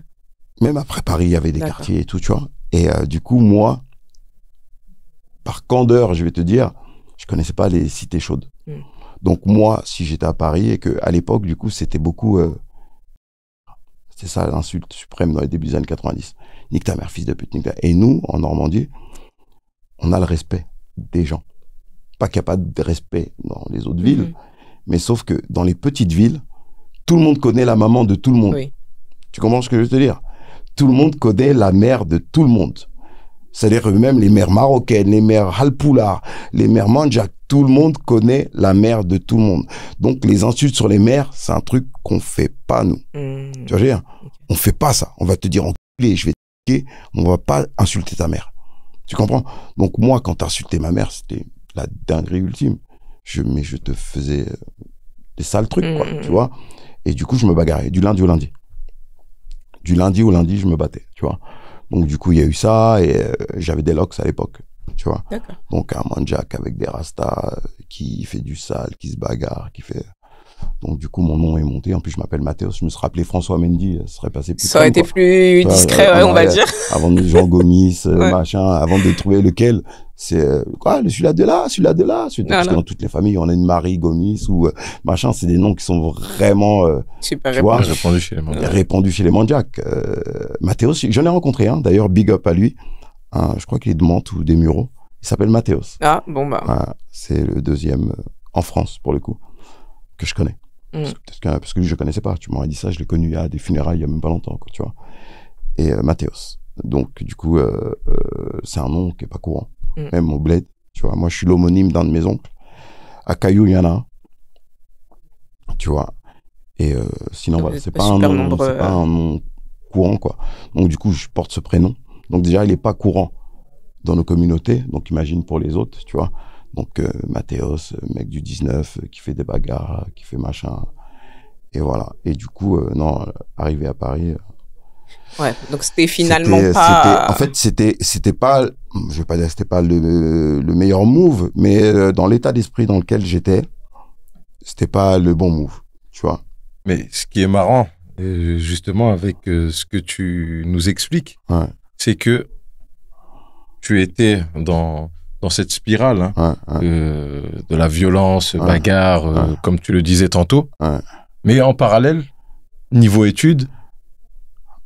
Même après Paris, il y avait des D'accord. quartiers et tout, tu vois. Et du coup, moi, par candeur, je vais te dire, je connaissais pas les cités chaudes. Donc moi, si j'étais à Paris et que à l'époque, du coup, c'était beaucoup... c'était ça l'insulte suprême dans les débuts des années 90. Nique ta mère, fils de pute, nique ta... Et nous, en Normandie, on a le respect des gens. Pas qu'il n'y a pas de respect dans les autres villes, mais sauf que dans les petites villes, tout le monde connaît la maman de tout le monde. Oui. Tu comprends ce que je veux te dire? Tout le monde connaît la mère de tout le monde. C'est-à-dire que même les mères marocaines, les mères halpoula, les mères mandjak, tout le monde connaît la mère de tout le monde. Donc les insultes sur les mères, c'est un truc qu'on fait pas nous. Tu vois, je veux dire, on fait pas ça. On va te dire enculé, je vais te niquer, on va pas insulter ta mère. Tu comprends? Donc moi, quand t'insultais ma mère, c'était la dinguerie ultime. Mais je te faisais des sales trucs, quoi, tu vois. Et du coup, je me bagarrais du lundi au lundi. Du lundi au lundi, je me battais, tu vois. Donc, du coup, il y a eu ça et j'avais des locks à l'époque, tu vois. D'accord. Donc, un mandjak avec des rastas qui fait du sale, qui se bagarre, qui fait... Donc, du coup, mon nom est monté. En plus, je m'appelle Mathéos. Je me serais appelé François Mendy. Ça serait passé plus Ça aurait été quoi. plus Tu vois, discret, ouais, on va dire. Avant de Jean Gomis, Ouais. machin, avant de trouver lequel, c'est quoi, celui-là de là, celui-là de là. Parce que dans toutes les familles, on a une Marie Gomis ou machin. C'est des noms qui sont vraiment Super tu vois, répondu. Répondu chez les mandats. répandus chez les Mandjaks. Mathéos, j'en ai rencontré un. D'ailleurs, big up à lui. Je crois qu'il est de Mantes ou des Mureaux. Il s'appelle Mathéos. Ah, bon, bah. C'est le deuxième en France, pour le coup, que je connais. Parce que lui, je connaissais pas. Tu m'aurais dit ça, je l'ai connu à des funérailles il y a même pas longtemps, quoi, tu vois. Et Mathéos. Donc, du coup, c'est un nom qui est pas courant. Même au bled, tu vois. Moi, je suis l'homonyme d'un de mes oncles. À Caillou, il y en a un. Tu vois. Et sinon, voilà, c'est pas un nom courant, quoi. Donc, du coup, je porte ce prénom. Donc, déjà, il est pas courant dans nos communautés. Donc, imagine pour les autres, tu vois. Donc, Mathéos, mec du 19, qui fait des bagarres, qui fait machin. Et voilà. Et du coup, non, arrivé à Paris... Ouais, donc c'était finalement pas... En fait, c'était pas... Je vais pas dire que c'était pas le meilleur move, mais dans l'état d'esprit dans lequel j'étais, c'était pas le bon move, tu vois. Mais ce qui est marrant, justement, avec ce que tu nous expliques, Ouais. c'est que tu étais dans cette spirale hein, de la violence, bagarre, comme tu le disais tantôt. Ouais. Mais en parallèle, niveau études,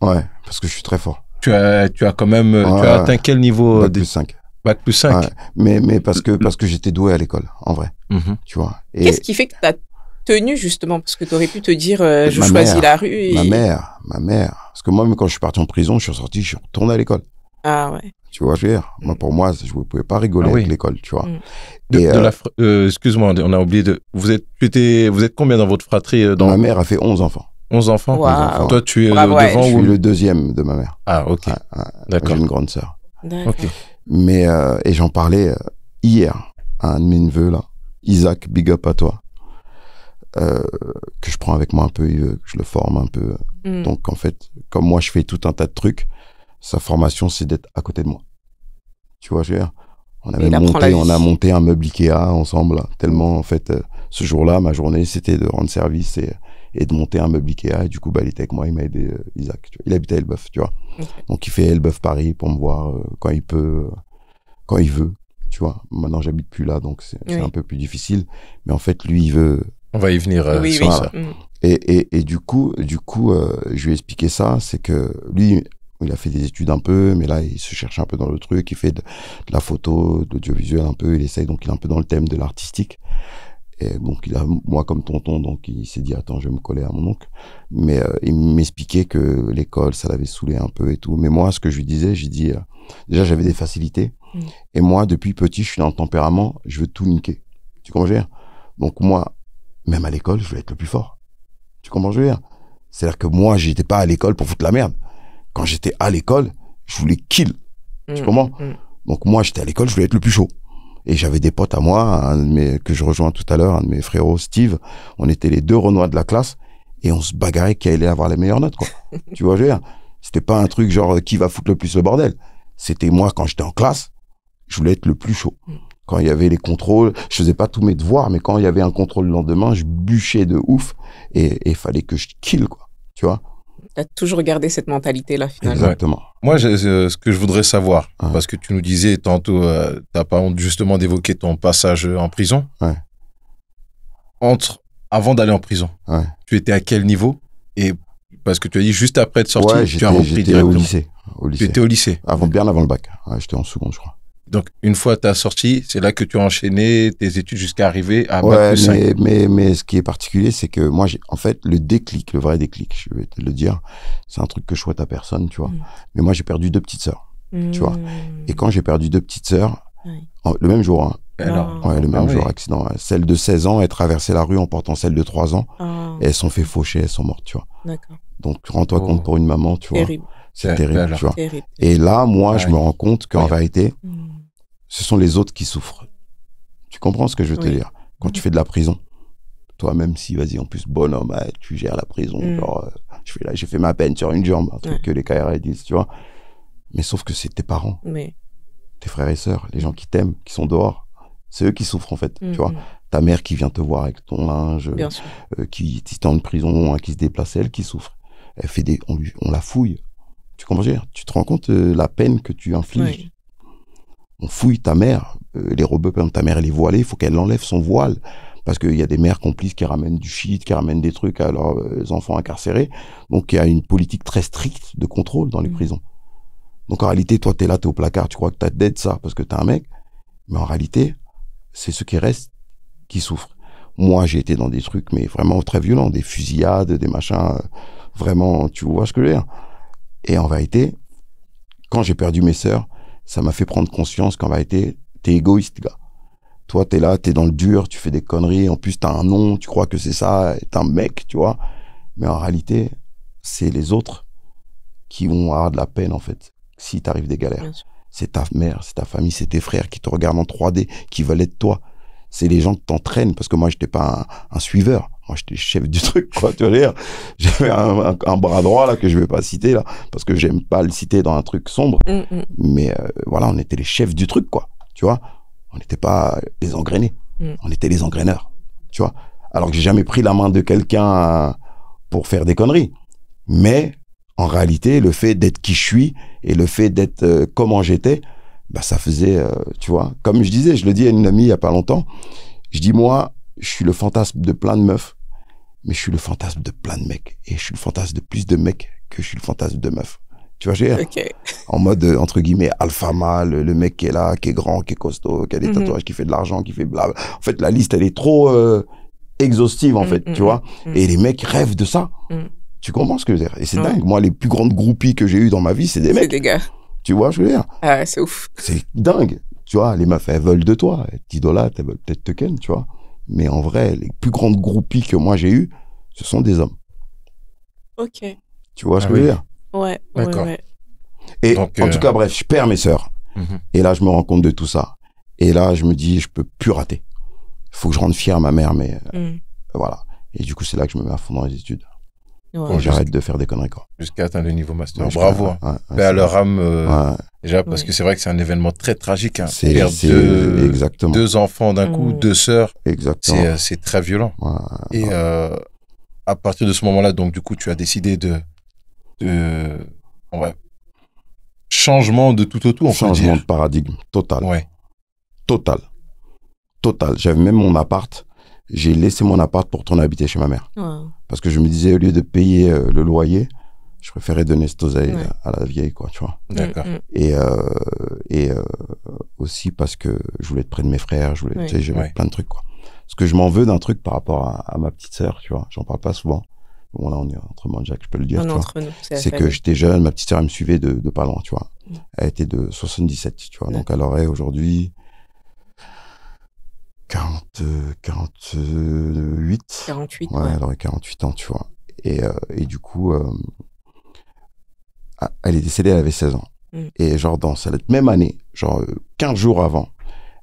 Ouais, parce que je suis très fort. tu as quand même tu as atteint quel niveau Bac plus 5. Bac plus 5. Ouais. Mais parce que j'étais doué à l'école, en vrai. Tu vois. Et Qu'est-ce qui fait que tu as tenu, justement? Parce que tu aurais pu te dire, je Ma choisis mère, la rue. Et... ma mère. Parce que moi, même quand je suis parti en prison, je suis sorti, je suis retourné à l'école. Ah ouais. Tu vois, je veux dire. Moi, pour moi, je ne pouvais pas rigoler avec l'école, tu vois. Excuse-moi, on a oublié de... Vous êtes combien dans votre fratrie Ma mère a fait 11 enfants. 11 enfants. Wow. 11 enfants. Toi, tu es Bravo, devant Je ou... suis le deuxième de ma mère. Ah, ok. D'accord. J'ai une grande sœur. D'accord. Ok. Mais, et j'en parlais hier à un de mes neveux, là. Isaac, big up à toi. Que je prends avec moi un peu, que je le forme un peu. Donc, en fait, comme moi, je fais tout un tas de trucs, sa formation, c'est d'être à côté de moi. Tu vois, je veux dire, on a monté un meuble Ikea ensemble, là, tellement, en fait, ce jour-là, ma journée, c'était de rendre service et de monter un meuble Ikea. Et du coup, bah, il était avec moi, il m'a aidé, Isaac. Tu vois. Il habitait à Elbeuf, tu vois. Okay. Donc, il fait Elbeuf Paris pour me voir quand il peut, quand il veut, tu vois. Maintenant, j'habite plus là, donc c'est un peu plus difficile. Mais en fait, lui, il veut... On va y venir sur ça. Et du coup, je lui ai expliqué ça, c'est que lui, il a fait des études un peu, mais là, il se cherche un peu dans le truc, il fait de la photo, de l'audiovisuel un peu, il essaye, donc il est un peu dans le thème de l'artistique. Et donc, il a, moi, comme tonton, donc il s'est dit, attends, je vais me coller à mon oncle. Mais il m'expliquait que l'école, ça l'avait saoulé un peu et tout. Mais moi, ce que je lui disais, j'ai dit, déjà, j'avais des facilités. Et moi, depuis petit, je suis dans le tempérament, je veux tout niquer. Tu comprends ce que je veux dire? Donc, moi, même à l'école, je voulais être le plus fort. Tu comprends ce que je veux dire? C'est-à-dire que moi, j'étais pas à l'école pour foutre la merde. Quand j'étais à l'école, je voulais kill. Tu comprends? Donc moi, j'étais à l'école, je voulais être le plus chaud. Et j'avais des potes à moi, que je rejoins tout à l'heure, un de mes frérots, Steve. On était les deux Renois de la classe et on se bagarrait qui allait avoir les meilleures notes, quoi. Tu vois, je veux dire? C'était pas un truc genre qui va foutre le plus le bordel. C'était moi, quand j'étais en classe, je voulais être le plus chaud. Quand il y avait les contrôles, je faisais pas tous mes devoirs, mais quand il y avait un contrôle le lendemain, je bûchais de ouf et fallait que je kill, quoi. Tu vois? Tu as toujours gardé cette mentalité-là, finalement. Exactement. Moi, ce que je voudrais savoir, parce que tu nous disais tantôt, tu n'as pas honte justement d'évoquer ton passage en prison. Ouais. Avant d'aller en prison, tu étais à quel niveau? Et parce que tu as dit juste après être sorti, tu as repris directement. Au lycée. Tu étais au lycée. Bien avant le bac. Ouais, j'étais en seconde, je crois. Donc, une fois tu as sorti, c'est là que tu as enchaîné tes études jusqu'à arriver à bac plus 5. Mais ce qui est particulier, c'est que moi, en fait, le vrai déclic, je vais te le dire, c'est un truc que je souhaite à personne, tu vois. Mais moi, j'ai perdu 2 petites sœurs, tu vois. Et quand j'ai perdu 2 petites sœurs, le même jour, hein. Le même jour, accident. Ouais. Celle de 16 ans, elle traversait la rue en portant celle de 3 ans. Et elles sont fait faucher, elles sont mortes, tu vois. D'accord. Donc, rends-toi compte pour une maman, tu vois. Terrible. C'est terrible, tu vois. Terrible. Et là, moi, je me rends compte qu'en vérité, ce sont les autres qui souffrent. Tu comprends ce que je veux te dire? Quand tu fais de la prison, toi, même si, vas-y, en plus, bonhomme, tu gères la prison, genre, j'ai fait ma peine sur une jambe, un truc que les KRA disent, tu vois. Mais sauf que c'est tes parents, tes frères et sœurs, les gens qui t'aiment, qui sont dehors, c'est eux qui souffrent, en fait, tu vois. Ta mère qui vient te voir avec ton linge, qui est en prison, qui se déplace, elle qui souffre. Elle fait on la fouille. Tu comprends ce que je veux dire? Tu te rends compte de la peine que tu infliges? On fouille ta mère, les rebeux, par exemple, ta mère elle est voilée, il faut qu'elle enlève son voile, parce qu'il y a des mères complices qui ramènent du shit, qui ramènent des trucs à leurs enfants incarcérés, donc il y a une politique très stricte de contrôle dans les prisons. Donc en réalité, toi t'es là, t'es au placard, tu crois que t'as d'aide ça, parce que t'es un mec, mais en réalité, c'est ceux qui restent qui souffrent. Moi j'ai été dans des trucs, mais vraiment très violents, des fusillades, des machins, vraiment, tu vois ce que je veux dire. Et en vérité, quand j'ai perdu mes sœurs, ça m'a fait prendre conscience qu'en vérité, t'es égoïste, gars. Toi, t'es là, t'es dans le dur, tu fais des conneries, en plus t'as un nom, tu crois que c'est ça, t'es un mec, tu vois. Mais en réalité, c'est les autres qui vont avoir de la peine, en fait, si t'arrives des galères. c'est ta mère, c'est ta famille, c'est tes frères qui te regardent en 3D, qui veulent être toi. C'est les gens qui t'entraînent, parce que moi, j'étais pas un suiveur. Moi, j'étais le chef du truc, quoi, tu vois dire. J'avais un bras droit, là, que je vais pas citer, là, parce que j'aime pas le citer dans un truc sombre. Mais voilà, on était les chefs du truc, quoi, tu vois. On n'était pas les engrainés. On était les engraineurs, tu vois. Alors que j'ai jamais pris la main de quelqu'un pour faire des conneries. Mais, en réalité, le fait d'être qui je suis et le fait d'être comment j'étais, bah, ça faisait, tu vois, comme je disais, je le dis à une amie il y a pas longtemps, je dis, moi, je suis le fantasme de plein de meufs, mais je suis le fantasme de plein de mecs. Et je suis le fantasme de plus de mecs que je suis le fantasme de meufs. Tu vois, en mode, entre guillemets, alpha mâle, le mec qui est là, qui est grand, qui est costaud, qui a des tatouages, qui fait de l'argent, qui fait blabla. En fait, la liste, elle est trop exhaustive, en fait, tu vois. Et les mecs rêvent de ça. Tu comprends ce que je veux dire? Et c'est dingue. Moi, les plus grandes groupies que j'ai eues dans ma vie, c'est des mecs. C'est des gars. Tu vois, je veux dire. Ah, c'est ouf. C'est dingue. Tu vois, les meufs, elles veulent de toi. Elles t'idolâtrent, elles veulent peut-être te ken, tu vois. Mais en vrai, les plus grandes groupies que moi j'ai eues, ce sont des hommes. Ok. Tu vois ce que je veux dire? Ouais. D'accord. Ouais. Et donc, en tout cas, bref, je perds mes sœurs. Et là, je me rends compte de tout ça. Et là, je me dis, je peux plus rater. Il faut que je rende fier ma mère, mais voilà. Et du coup, c'est là que je me mets à fond dans les études. Ouais. Et j'arrête de faire des conneries, quoi. Jusqu'à atteindre le niveau master. Ouais, Bravo. Paix à leur âme. Déjà, parce que c'est vrai que c'est un événement très tragique. Hein. Perdre exactement. deux enfants d'un coup, deux sœurs. Exactement. C'est très violent. Et à partir de ce moment-là, donc, du coup, tu as décidé de changement de tout au tout, on peut dire. Changement de paradigme. Total. Ouais. Total. J'avais même mon appart. J'ai laissé mon appart pour retourner habiter chez ma mère. Parce que je me disais, au lieu de payer le loyer, je préférais donner cette oseille à la vieille, quoi, tu vois. D'accord. Et aussi parce que je voulais être près de mes frères, tu sais, j'avais plein de trucs, quoi. Parce que je m'en veux d'un truc par rapport à ma petite sœur, tu vois. J'en parle pas souvent. Bon, là, on est entre moi et Jack, je peux le dire, tu vois. Entre nous, c'est que j'étais jeune, ma petite sœur, elle me suivait de pas loin, tu vois. Elle était de 77, tu vois. Donc, elle aurait aujourd'hui 48. 48. Ouais, elle aurait 48 ans, tu vois. Et du coup, elle est décédée, elle avait 16 ans. Et genre, dans cette même année, genre 15 jours avant,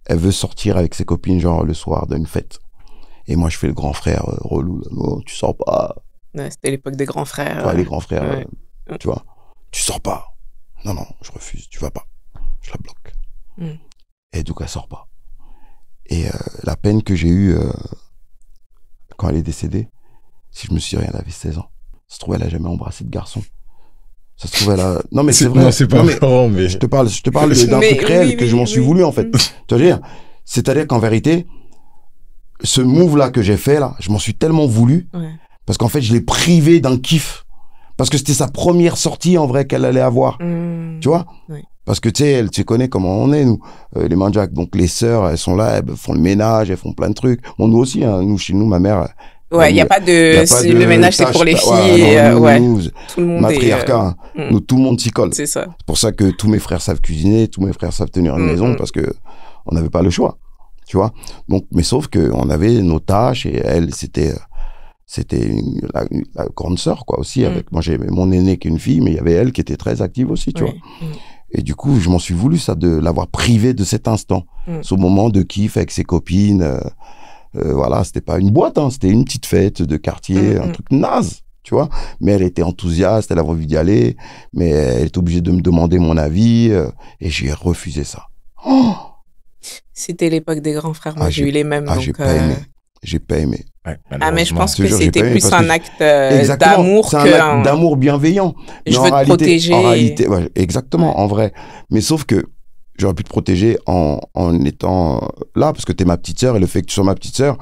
elle veut sortir avec ses copines, genre le soir d'une fête. Et moi, je fais le grand frère relou. Là. Non, tu sors pas. Ouais, c'était l'époque des grands frères. Ouais, les grands frères, tu vois. Tu sors pas. Non, je refuse, tu vas pas. Je la bloque. Et du coup, elle sort pas. Et la peine que j'ai eue quand elle est décédée, si je me souviens, elle avait 16 ans. Ça se trouve, elle a jamais embrassé de garçon. Ça se trouve, elle a... Non, mais c'est vrai. Non, c'est pas marrant, mais... Je te parle d'un truc réel que je m'en suis voulu, en fait. Tu vois, dire, c'est-à-dire qu'en vérité, ce move-là que j'ai fait, là, je m'en suis tellement voulu, parce qu'en fait, je l'ai privé d'un kiff. Parce que c'était sa première sortie, en vrai, qu'elle allait avoir. Tu vois? Parce que, tu sais, tu connais comment on est, nous, les Manjak. Donc, les sœurs, elles sont là, elles font le ménage, elles font plein de trucs. Bon, nous aussi, hein, nous, chez nous, ma mère... Ouais, il n'y a pas de... le ménage, c'est pour les filles. Nous, tout le monde matriarcat, nous, tout le monde s'y colle. C'est ça. C'est pour ça que tous mes frères savent cuisiner, tous mes frères savent tenir une maison, parce que on n'avait pas le choix, tu vois. Donc, mais sauf que on avait nos tâches, et elle, c'était la grande sœur, quoi, aussi. Avec moi, j'ai mon aînée qui est une fille, mais il y avait elle qui était très active aussi, tu vois. Et du coup, je m'en suis voulu, ça, de l'avoir privée de cet instant. Ce moment de kiff avec ses copines. Voilà, c'était pas une boîte, hein, c'était une petite fête de quartier, un truc naze, tu vois. Mais elle était enthousiaste, elle avait envie d'y aller, mais elle était obligée de me demander mon avis, et j'ai refusé ça. Oh, c'était l'époque des grands frères, moi j'ai eu les mêmes. Ah, donc, j'ai pas aimé. J'ai pas aimé. Ouais, mais je pense que jure, c'était plus un acte d'amour c'est un acte d'amour bienveillant. Je veux te protéger. En réalité, ouais, exactement, en vrai. Mais sauf que j'aurais pu te protéger en étant là, parce que t'es ma petite sœur, et le fait que tu sois ma petite sœur,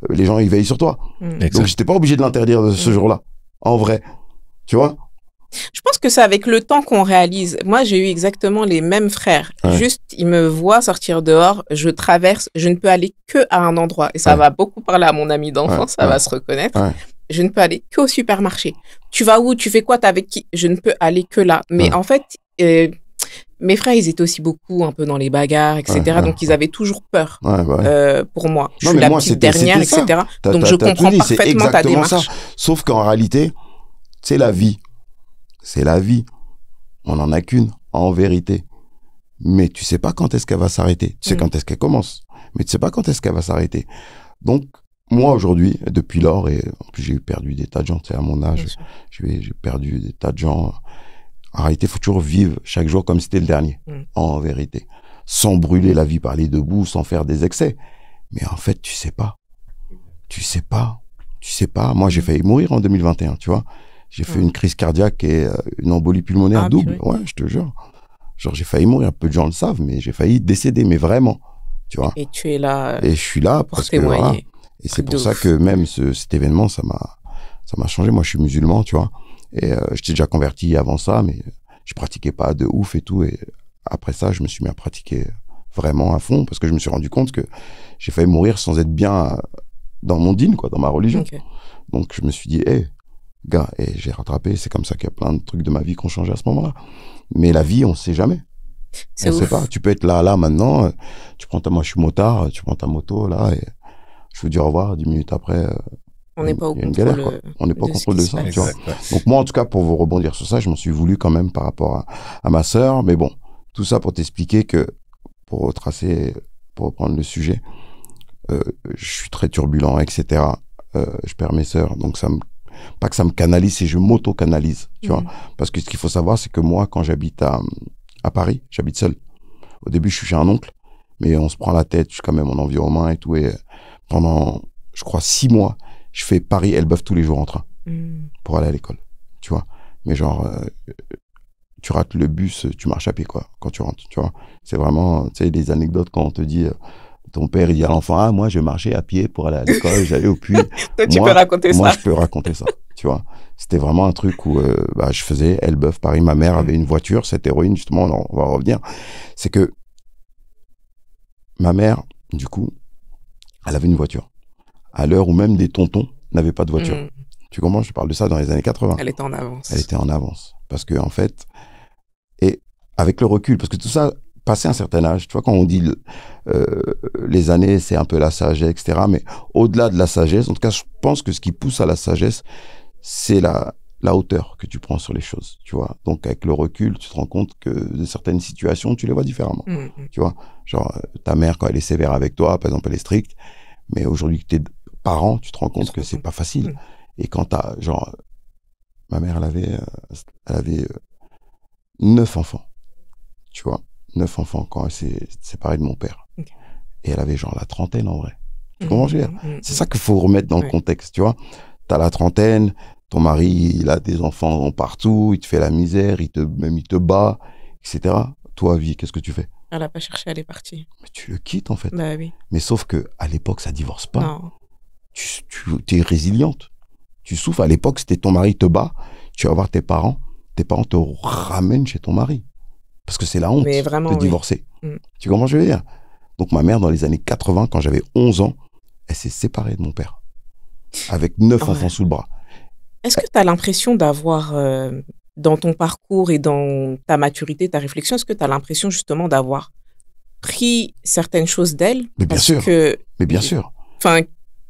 les gens, ils veillent sur toi. Donc, j'étais pas obligé de l'interdire de ce jour-là. En vrai. Tu vois? Je pense que c'est avec le temps qu'on réalise. Moi, j'ai eu exactement les mêmes frères. Juste, ils me voient sortir dehors, je traverse, je ne peux aller que à un endroit. Et ça va beaucoup parler à mon ami d'enfance, ça va se reconnaître. Je ne peux aller qu'au supermarché. Tu vas où? Tu fais quoi? T'es avec qui? Je ne peux aller que là. Mais en fait, mes frères, ils étaient aussi beaucoup un peu dans les bagarres, etc. Donc, ils avaient toujours peur pour moi. Je suis la petite dernière, etc. Donc, je comprends parfaitement ta démarche. Sauf qu'en réalité, c'est la vie. C'est la vie. On n'en a qu'une, en vérité. mais tu sais pas quand est-ce qu'elle va s'arrêter. Tu sais quand est-ce qu'elle commence, mais tu sais pas quand est-ce qu'elle va s'arrêter. Donc, moi, aujourd'hui, depuis lors, et en plus, j'ai perdu des tas de gens, tu sais, à mon âge, j'ai perdu des tas de gens. En réalité, il faut toujours vivre chaque jour comme si c'était le dernier, en vérité. Sans brûler la vie par les deux bouts, sans faire des excès. Mais en fait, tu sais pas. Tu sais pas. Tu sais pas. Moi, j'ai failli mourir en 2021, tu vois. J'ai fait une crise cardiaque et une embolie pulmonaire double. Ouais, je te jure. Genre, j'ai failli mourir. Peu de gens le savent, mais j'ai failli décéder, mais vraiment. Tu vois. Et tu es là. Et je suis là pour parce que, témoigner. voilà. Et c'est pour ça que même cet événement, ça m'a changé. Moi, je suis musulman, tu vois. Et j'étais déjà converti avant ça, mais je pratiquais pas de ouf et tout. Et après ça, je me suis mis à pratiquer vraiment à fond parce que je me suis rendu compte que j'ai failli mourir sans être bien dans mon dîne, quoi, dans ma religion. Okay. Donc, je me suis dit, hé, gars, et j'ai rattrapé. C'est comme ça qu'il y a plein de trucs de ma vie qui ont changé à ce moment-là. Mais la vie, on sait jamais. On sait pas. Tu peux être là, maintenant. Moi, je suis motard. Tu prends ta moto, là, et je vous dis au revoir. 10 minutes après, on n'est pas au contrôle. Galère, quoi. On n'est pas au contrôle de ça, tu vois. Donc, moi, en tout cas, pour vous rebondir sur ça, je m'en suis voulu quand même par rapport à ma sœur. Mais bon, tout ça pour t'expliquer que, pour reprendre le sujet, je suis très turbulent, etc. Je perds mes sœurs. Donc, pas que ça me canalise, c'est je m'auto-canalise, tu vois. Parce que ce qu'il faut savoir, c'est que moi, quand j'habite à Paris, j'habite seul. Au début, je suis chez un oncle, mais on se prend la tête, je suis quand même en environnement et tout. Et pendant, je crois, 6 mois, je fais Paris-Elbeuf tous les jours en train pour aller à l'école, tu vois. Mais genre, tu rates le bus, tu marches à pied, quoi, quand tu rentres, tu vois. C'est vraiment, tu sais, des anecdotes quand on te dit, ton père, il dit à l'enfant, ah, moi, je marchais à pied pour aller à l'école, j'allais au puits. Toi, tu peux raconter ça. Moi, je peux raconter ça, tu vois. C'était vraiment un truc où je faisais Elbeuf, Paris. Ma mère avait une voiture, cette héroïne, justement, on va revenir. C'est que ma mère, du coup, elle avait une voiture. À l'heure où même des tontons n'avaient pas de voiture. Tu comprends? Je parle de ça dans les années 80. Elle était en avance. Elle était en avance. Parce que, en fait, et avec le recul, parce que tout ça, passé un certain âge, tu vois, quand on dit les années, c'est un peu la sagesse, etc. Mais au-delà de la sagesse, en tout cas, je pense que ce qui pousse à la sagesse, c'est la hauteur que tu prends sur les choses, tu vois. Donc, avec le recul, tu te rends compte que de certaines situations, tu les vois différemment, tu vois. Genre, ta mère, quand elle est sévère avec toi, par exemple, elle est stricte, mais aujourd'hui que t'es parent, tu te rends compte que c'est pas facile. Et quand t'as, genre, ma mère, elle avait 9 enfants, tu vois. 9 enfants quand elle s'est séparée de mon père. Okay. Et elle avait genre la trentaine en vrai. Tu comprends, je veux dire? C'est ça qu'il faut remettre dans le contexte, tu vois. T'as la trentaine, ton mari, il a des enfants partout, il te fait la misère, il te bat, etc. Toi, vie, qu'est-ce que tu fais? Elle n'a pas cherché, elle est partie. Mais tu le quittes, en fait. Bah oui. Mais sauf que à l'époque, ça divorce pas. Non. Tu es résiliente. Tu souffres. À l'époque, c'était ton mari te bat, tu vas voir tes parents te ramènent chez ton mari. Parce que c'est la honte de divorcer. Tu comprends ce que je veux dire? Donc, ma mère, dans les années 80, quand j'avais 11 ans, elle s'est séparée de mon père. Avec 9 enfants sous le bras. Est-ce que tu as l'impression d'avoir, dans ton parcours et dans ta maturité, ta réflexion, est-ce que tu as l'impression justement d'avoir pris certaines choses d'elle? Mais bien sûr. Mais bien sûr. Enfin,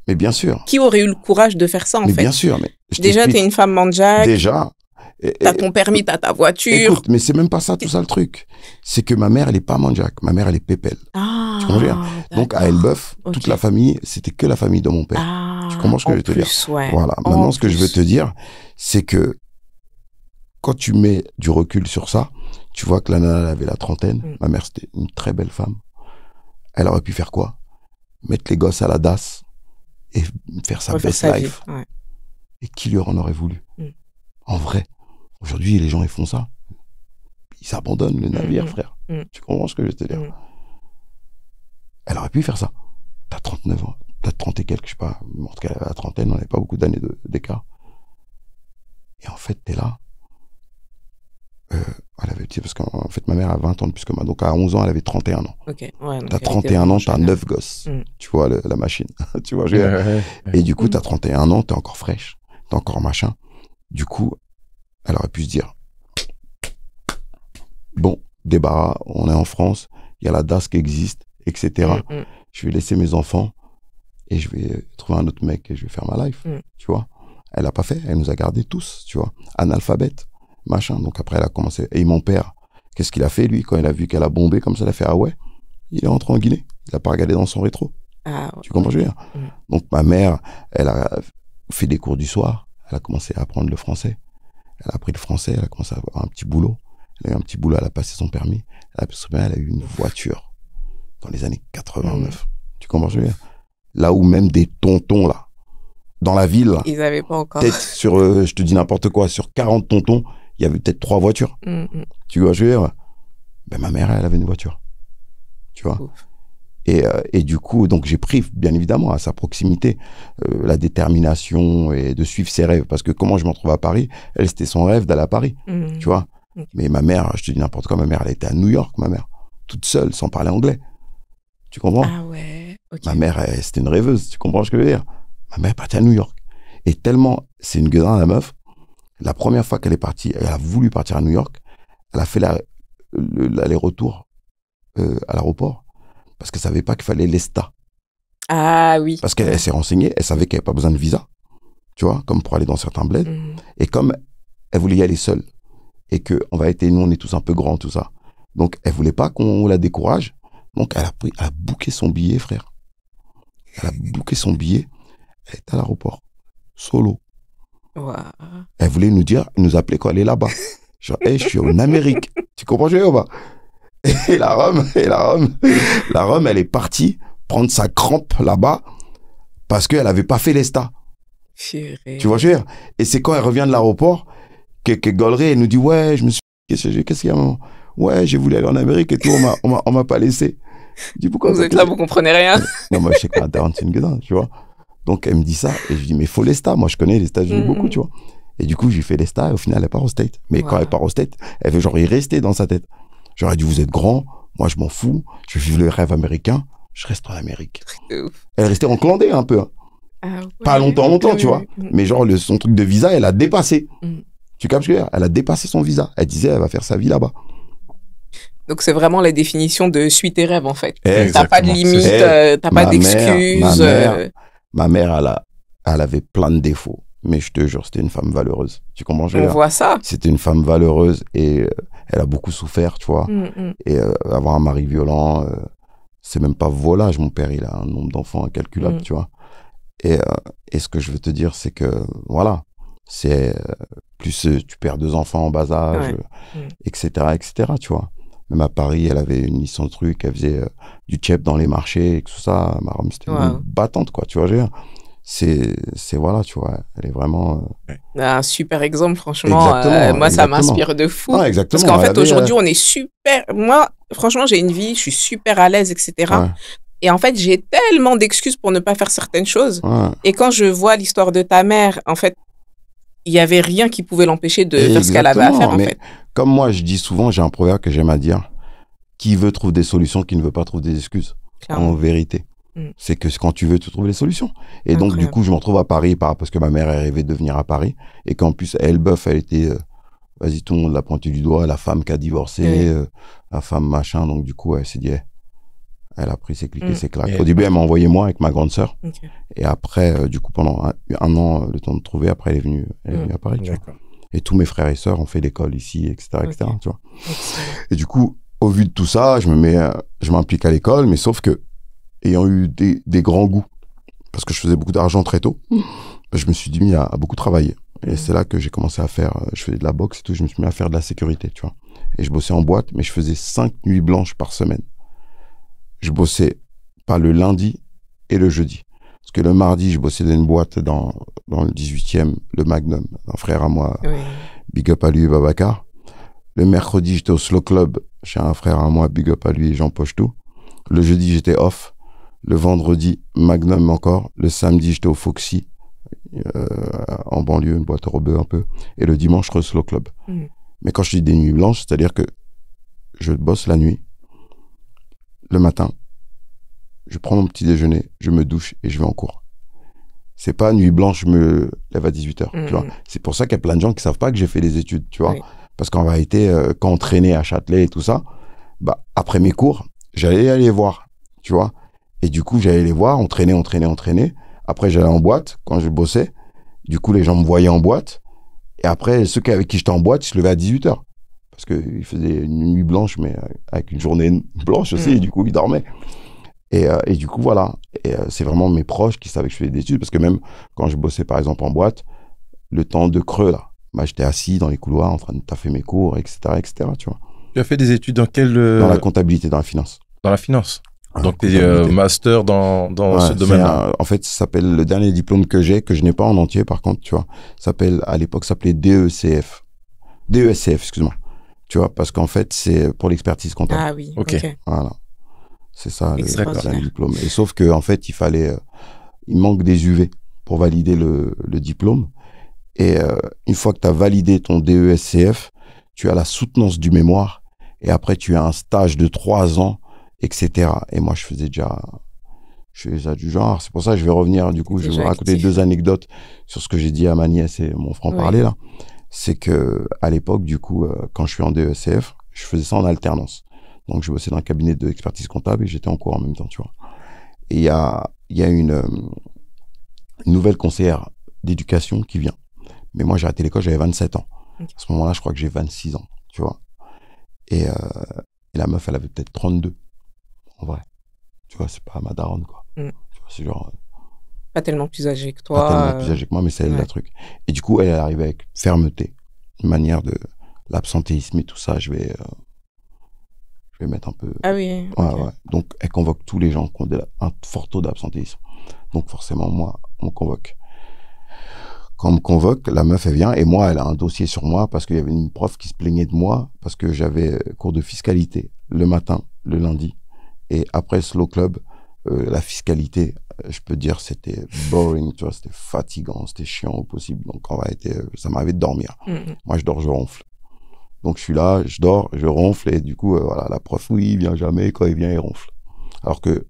mais bien sûr. Qui aurait eu le courage de faire ça, en fait? Bien sûr. Mais déjà, tu es une femme mandjack. Déjà. T'as ton permis, t'as ta voiture. Écoute, mais c'est même pas ça, tout ça le truc. C'est que ma mère, elle est pas mandjack. Ma mère, elle est pépelle. Ah, tu comprends? Donc, à Elbeuf, toute la famille, c'était que la famille de mon père. Ah, tu comprends ce que je veux te dire? Ouais. Voilà. Maintenant, ce que je veux te dire, c'est que quand tu mets du recul sur ça, tu vois que la nana, elle avait la trentaine. Ma mère, c'était une très belle femme. Elle aurait pu faire quoi? Mettre les gosses à la DAS et faire sa best life. Ouais. Et qui lui en aurait voulu? En vrai. Aujourd'hui, les gens, ils font ça. Ils abandonnent le navire, frère. Tu comprends ce que je veux te dire? Elle aurait pu faire ça. T'as 39 ans. T'as 30 et quelques, je sais pas. En tout cas, à la trentaine, on n'avait pas beaucoup d'années d'écart. Et en fait, t'es là. Elle avait, parce qu'en fait, ma mère a 20 ans de plus que moi. Donc, à 11 ans, elle avait 31 ans. Okay. Ouais, t'as 31 ans, t'as 9 gosses. Tu vois, la machine. Tu vois, et du coup, t'as 31 ans, t'es encore fraîche. T'es encore machin. Du coup, elle aurait pu se dire, bon, débarras, on est en France, il y a la DAS qui existe, etc. Je vais laisser mes enfants et je vais trouver un autre mec et je vais faire ma life, tu vois. Elle n'a pas fait, elle nous a gardés tous, tu vois, analphabètes, machin. Donc après, elle a commencé. Et mon père, Qu'est-ce qu'il a fait, lui, quand il a vu qu'elle a bombé comme ça, il a fait « Ah ouais ?» Il est rentré en Guinée. Il n'a pas regardé dans son rétro. Ah, ouais. Tu comprends ce que je veux dire? Donc, ma mère, elle a fait des cours du soir. Elle a commencé à apprendre le français. Elle a appris le français. Elle a commencé à avoir un petit boulot. Elle a eu un petit boulot. Elle a passé son permis. Elle a eu une voiture dans les années 89. Tu comprends ce que je veux dire? Là où même des tontons, là, dans la ville, là, Ils n'avaient pas encore. peut-être sur, je te dis n'importe quoi, sur 40 tontons, il y avait peut-être 3 voitures. Tu vois ce que je veux dire? Ben, ma mère, elle avait une voiture. Tu vois? Ouf. Et du coup, donc j'ai pris, bien évidemment, à sa proximité, la détermination et de suivre ses rêves. Parce que comment je me retrouve à Paris, elle, c'était son rêve d'aller à Paris. Tu vois? Mais ma mère, je te dis n'importe quoi, ma mère, elle était à New York, ma mère. Toute seule, sans parler anglais. Tu comprends? Ah ouais. Ok. Ma mère, c'était une rêveuse. Tu comprends ce que je veux dire? Ma mère est partie à New York. Et tellement, c'est une gueudin, la meuf. La première fois qu'elle est partie, elle a voulu partir à New York. Elle a fait l'aller-retour à l'aéroport. Parce qu'elle savait pas qu'il fallait l'ESTA. Ah oui. Parce qu'elle s'est renseignée, elle savait qu'elle n'avait pas besoin de visa. Tu vois, comme pour aller dans certains bleds. Et comme elle voulait y aller seule. Et que nous, on est tous un peu grands, tout ça. Donc, elle voulait pas qu'on la décourage. Donc, elle a booké son billet, frère. Elle a booké son billet. Elle est à l'aéroport. Solo. Wow. Elle voulait nous appeler quand elle est là-bas. Genre, hey, je suis en Amérique. Tu comprends, je veux dire, ou pas? Et la Rome, elle est partie prendre sa crampe là-bas parce qu'elle avait pas fait l'ESTA. Purée. Tu vois, je veux dire? Et c'est quand elle revient de l'aéroport que Gollery, elle nous dit, ouais, je me suis, qu'est-ce qu'il y a, maman? Ouais, j'ai voulu aller en Amérique et tout, on m'a pas laissé. Je dis, pourquoi Vous êtes là, vous comprenez rien. Non, moi, je sais que ma daronne, c'est une gueudin, tu vois. Donc, elle me dit ça, et je dis, mais faut l'ESTA. Moi, je connais les États-Unis beaucoup, tu vois. Et du coup, j'ai fait l'ESTA, et au final, elle part au State. Mais quand elle part au State, elle veut genre y rester dans sa tête. J'aurais dit, vous êtes grand, moi, je m'en fous, je vis le rêve américain, je reste en Amérique. Elle est restée en clandé un peu. Hein. Ah ouais. Pas longtemps, tu vois. Mais genre, son truc de visa, elle a dépassé. Tu captes ce que je veux dire? Elle a dépassé son visa. Elle disait, elle va faire sa vie là-bas. Donc, c'est vraiment la définition de suis tes rêves, en fait. Exactement. T'as pas de limite, t'as pas d'excuses. Ma mère, elle avait plein de défauts. Mais je te jure, c'était une femme valeureuse. Tu comprends? On voit ça. C'était une femme valeureuse et elle a beaucoup souffert, tu vois. Et avoir un mari violent, c'est même pas volage. Mon père, il a un nombre d'enfants incalculable, tu vois. Et ce que je veux te dire, c'est que, voilà, c'est plus tu perds 2 enfants en bas âge, etc., tu vois. Même à Paris, elle avait une licence truc, elle faisait du tchèp dans les marchés et tout ça. Ma Rome, c'était une battante, quoi, tu vois. C'est voilà, tu vois, elle est vraiment... Un super exemple, franchement. Moi, ça m'inspire de fou. Ah, exactement. Parce qu'en fait, aujourd'hui, on est super... Moi, franchement, j'ai une vie, je suis super à l'aise, etc. Ouais. Et en fait, j'ai tellement d'excuses pour ne pas faire certaines choses. Ouais. Et quand je vois l'histoire de ta mère, en fait, il n'y avait rien qui pouvait l'empêcher de faire ce qu'elle avait à faire, en fait. Comme moi, je dis souvent, j'ai un proverbe que j'aime à dire, qui veut trouve des solutions, qui ne veut pas trouve des excuses. Clairement. En vérité. C'est que quand tu veux, tu trouves les solutions. Et incroyable. Donc, du coup, je me retrouve à Paris parce que ma mère est rêvée de venir à Paris. Et qu'en plus, Elbeuf, elle était, vas-y, tout le monde l'a pointé du doigt, la femme qui a divorcé, la femme machin. Donc, du coup, elle s'est dit, elle a pris ses clics et ses claques. Au début, elle m'a envoyé moi avec ma grande sœur. Et après, du coup, pendant un an, le temps de trouver, après, elle est venue à Paris. Tu vois. Et tous mes frères et sœurs ont fait l'école ici, etc., etc., tu vois. Et du coup, au vu de tout ça, je m'implique à l'école, mais sauf que, ayant eu des grands goûts, parce que je faisais beaucoup d'argent très tôt, je me suis mis à beaucoup travailler. Et c'est là que j'ai commencé à faire, je faisais de la boxe et tout, je me suis mis à faire de la sécurité, tu vois. Et je bossais en boîte, mais je faisais 5 nuits blanches par semaine. Je bossais pas le lundi et le jeudi. Parce que le mardi, je bossais dans une boîte dans le 18e, le Magnum, un frère à moi, big up à lui, Babacar. Le mercredi, j'étais au Slow Club, chez un frère à moi, big up à lui, Jean Pochetou. Le jeudi, j'étais off. Le vendredi, Magnum encore. Le samedi, j'étais au Foxy, en banlieue, une boîte rebeu un peu. Et le dimanche, je Slow Club. Mais quand je dis des nuits blanches, c'est-à-dire que je bosse la nuit. Le matin, je prends mon petit déjeuner, je me douche et je vais en cours. C'est pas nuit blanche, je me lève à 18h, tu vois. C'est pour ça qu'il y a plein de gens qui savent pas que j'ai fait des études, tu vois. Parce qu'en réalité, quand on traînait à Châtelet et tout ça, bah, après mes cours, j'allais aller les voir, tu vois. Et du coup, j'allais les voir, on traînait. Après, j'allais en boîte quand je bossais. Du coup, les gens me voyaient en boîte. Et après, ceux avec qui j'étais en boîte, ils se levaient à 18h. parce qu'il faisait une nuit blanche, mais avec une journée blanche aussi, et du coup, il dormait. Et du coup, voilà. Et c'est vraiment mes proches qui savaient que je faisais des études, parce que même quand je bossais, par exemple, en boîte, le temps de creux, là, bah, j'étais assis dans les couloirs en train de taffer mes cours, etc., tu vois. Tu as fait des études dans quel... Dans la comptabilité, dans la finance. Dans la finance. Ah, Donc, tu es master dans ce domaine-là. En fait, ça s'appelle le dernier diplôme que j'ai, que je n'ai pas en entier, par contre, tu vois. À l'époque, ça s'appelait DESCF, excuse-moi. Tu vois, parce qu'en fait, c'est pour l'expertise comptable. Ah oui, Ok. Voilà. C'est ça, le Extraordinaire. dernier diplôme. Et sauf que, en fait, il manque des UV pour valider le diplôme. Et une fois que tu as validé ton DESCF, tu as la soutenance du mémoire. Et après, tu as un stage de 3 ans, etc. Et moi, je faisais déjà du genre. C'est pour ça que je vais revenir, du coup, je vais vous raconter actif. 2 anecdotes sur ce que j'ai dit à ma nièce et mon franc-parler, là. C'est que à l'époque, du coup, quand je suis en DESCF, je faisais ça en alternance. Donc, je bossais dans un cabinet d'expertise comptable et j'étais en cours en même temps, tu vois. Et il y a une nouvelle conseillère d'éducation qui vient. Mais moi, j'ai arrêté l'école, j'avais 27 ans. Okay. À ce moment-là, je crois que j'ai 26 ans, tu vois. Et la meuf, elle avait peut-être 32, en vrai. Tu vois, c'est pas ma daronne, quoi. Tu vois, c'est genre... Pas tellement plus âgée que toi. Pas tellement plus âgée que moi, mais c'est elle, le truc. Et du coup, elle est arrivée avec fermeté, une manière de l'absentéisme et tout ça, je vais mettre un peu... Ah oui, ouais. Donc, elle convoque tous les gens qui ont un fort taux d'absentéisme. Donc, forcément, moi, on me convoque. Quand on me convoque, la meuf, elle vient, et moi, elle a un dossier sur moi, parce qu'il y avait une prof qui se plaignait de moi, parce que j'avais cours de fiscalité le matin, le lundi, et après Slow Club, la fiscalité, je peux dire, c'était boring, tu vois, c'était fatigant, c'était chiant au possible. Donc, en réalité, ça m'arrivait de dormir. Moi, je dors, je ronfle. Donc, je suis là, je dors, je ronfle, et du coup, voilà, la prof, oui, il vient jamais, quand il vient, il ronfle. Alors que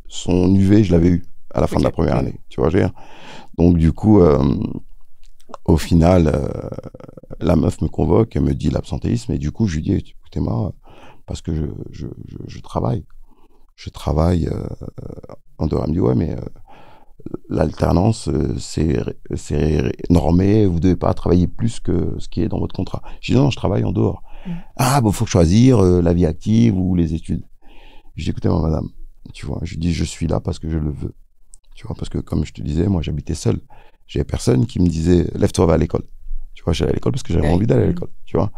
son UV, je l'avais eu à la fin de la première année, tu vois, donc, du coup, au final, la meuf me convoque, elle me dit l'absentéisme, et du coup, je lui dis, écoutez-moi, parce que je travaille. Je travaille en dehors. Elle me dit, ouais, mais l'alternance, c'est normé, vous devez pas travailler plus que ce qui est dans votre contrat. Je dis, non, je travaille en dehors. Ah, bon, faut choisir la vie active ou les études. Je dis, écoutez-moi, madame, tu vois, je dis, je suis là parce que je le veux. Tu vois, parce que comme je te disais, moi, j'habitais seul. J'avais personne qui me disait, lève-toi, va à l'école. Tu vois, j'allais à l'école parce que j'avais envie d'aller à l'école, tu vois.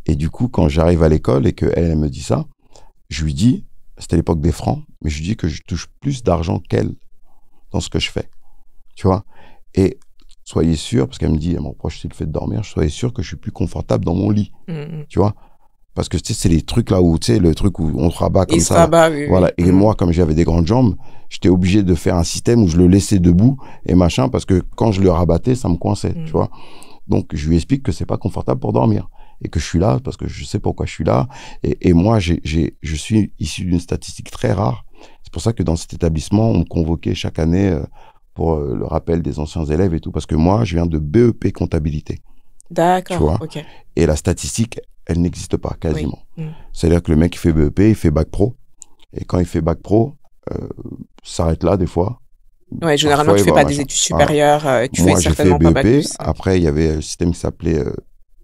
Et du coup, quand j'arrive à l'école et qu'elle me dit ça, je lui dis, c'était l'époque des francs, mais je lui dis que je touche plus d'argent qu'elle dans ce que je fais, tu vois. Et soyez sûr, parce qu'elle me dit, elle me reproche aussi le fait de dormir, soyez sûr que je suis plus confortable dans mon lit, tu vois. Parce que, tu sais, c'est les trucs là où, tu sais, le truc où on te rabat comme ça. Oui, voilà. Et moi, comme j'avais des grandes jambes, j'étais obligé de faire un système où je le laissais debout et machin, parce que quand je le rabattais, ça me coinçait, tu vois. Donc, je lui explique que c'est pas confortable pour dormir. Et que je suis là parce que je sais pourquoi je suis là. Et moi, je suis issu d'une statistique très rare. C'est pour ça que dans cet établissement, on me convoquait chaque année pour le rappel des anciens élèves et tout. Parce que moi, je viens de BEP comptabilité. D'accord, tu vois. ok. Et la statistique, elle n'existe pas quasiment. C'est-à-dire que le mec qui fait BEP, il fait bac pro. Et quand il fait bac pro, s'arrête là des fois. Ouais, généralement, tu fais pas des études supérieures. Tu moi, fais certainement pas bac plus. Après, il y avait un système qui s'appelait...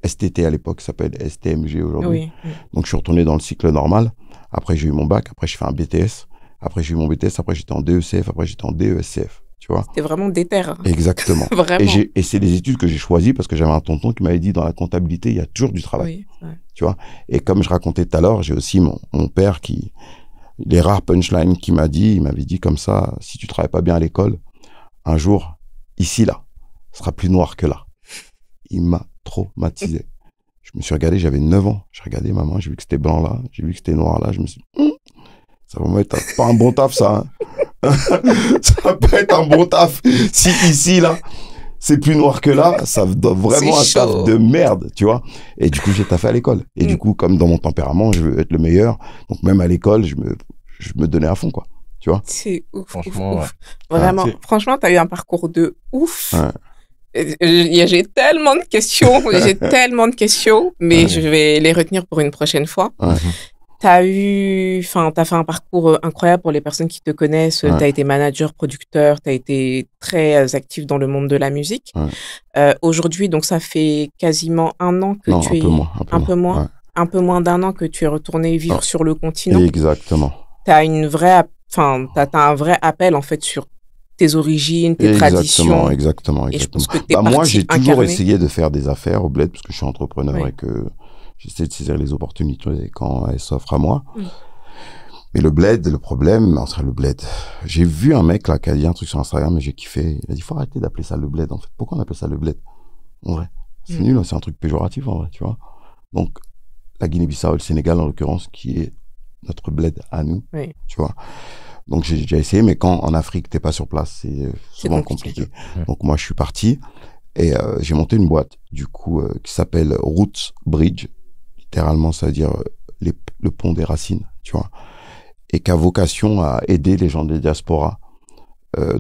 STT à l'époque, ça s'appelle STMG aujourd'hui. Donc, je suis retourné dans le cycle normal. Après, j'ai eu mon bac. Après, j'ai fait un BTS. Après, j'ai eu mon BTS. Après, j'étais en DECF. Après, j'étais en DESCF. Tu vois. C'était vraiment déter. Exactement. Vraiment. Et c'est des études que j'ai choisies parce que j'avais un tonton qui m'avait dit dans la comptabilité, il y a toujours du travail. Tu vois. Et comme je racontais tout à l'heure, j'ai aussi mon père qui, les rares punchlines qu'il m'a dit, il m'avait dit comme ça, si tu travailles pas bien à l'école, un jour, ici, là, ce sera plus noir que là. Il m'a traumatisé. Je me suis regardé, j'avais 9 ans. J'ai regardé maman, j'ai vu que c'était blanc là, j'ai vu que c'était noir là. Je me suis dit, ça va pas être pas un bon taf, ça. Hein. Ça va pas être un bon taf. Si ici, là, c'est plus noir que là, ça doit vraiment un taf de merde, tu vois. Et du coup, j'ai taffé à l'école. Et du coup, comme dans mon tempérament, je veux être le meilleur. Donc, même à l'école, je me donnais à fond, quoi. Tu vois. C'est ouf. Franchement, ouf. Vraiment, franchement, t'as eu un parcours de ouf. J'ai tellement de questions, mais je vais les retenir pour une prochaine fois. t'as fait un parcours incroyable pour les personnes qui te connaissent. Ouais. T'as été manager, producteur, t'as été très actif dans le monde de la musique. Ouais. Aujourd'hui, donc ça fait quasiment un an que Non, tu un es... peu moins. Un peu moins. Ouais. Un peu moins d'un an que tu es retourné vivre Ah. sur le continent. Exactement. T'as un vrai appel, en fait, sur tes origines, tes traditions. Exactement. Et je pense que t'es Moi, parti j'ai toujours incarner. essayé de faire des affaires au bled parce que je suis entrepreneur Oui. et que j'essaie de saisir les opportunités quand elles s'offrent à moi. Mm. Mais le bled, le problème, entre le bled. J'ai vu un mec là qui a dit un truc sur Instagram et j'ai kiffé. Il a dit faut arrêter d'appeler ça le bled en fait. Pourquoi on appelle ça le bled? En vrai, c'est nul, hein, c'est un truc péjoratif en vrai, tu vois. Donc la Guinée-Bissau, le Sénégal en l'occurrence, qui est notre bled à nous, Oui. tu vois. Donc j'ai déjà essayé, mais quand en Afrique t'es pas sur place, c'est souvent compliqué. Ouais. Donc moi je suis parti et j'ai monté une boîte du coup qui s'appelle Roots Bridge, littéralement ça veut dire le pont des racines, tu vois, et qui a vocation à aider les gens des diasporas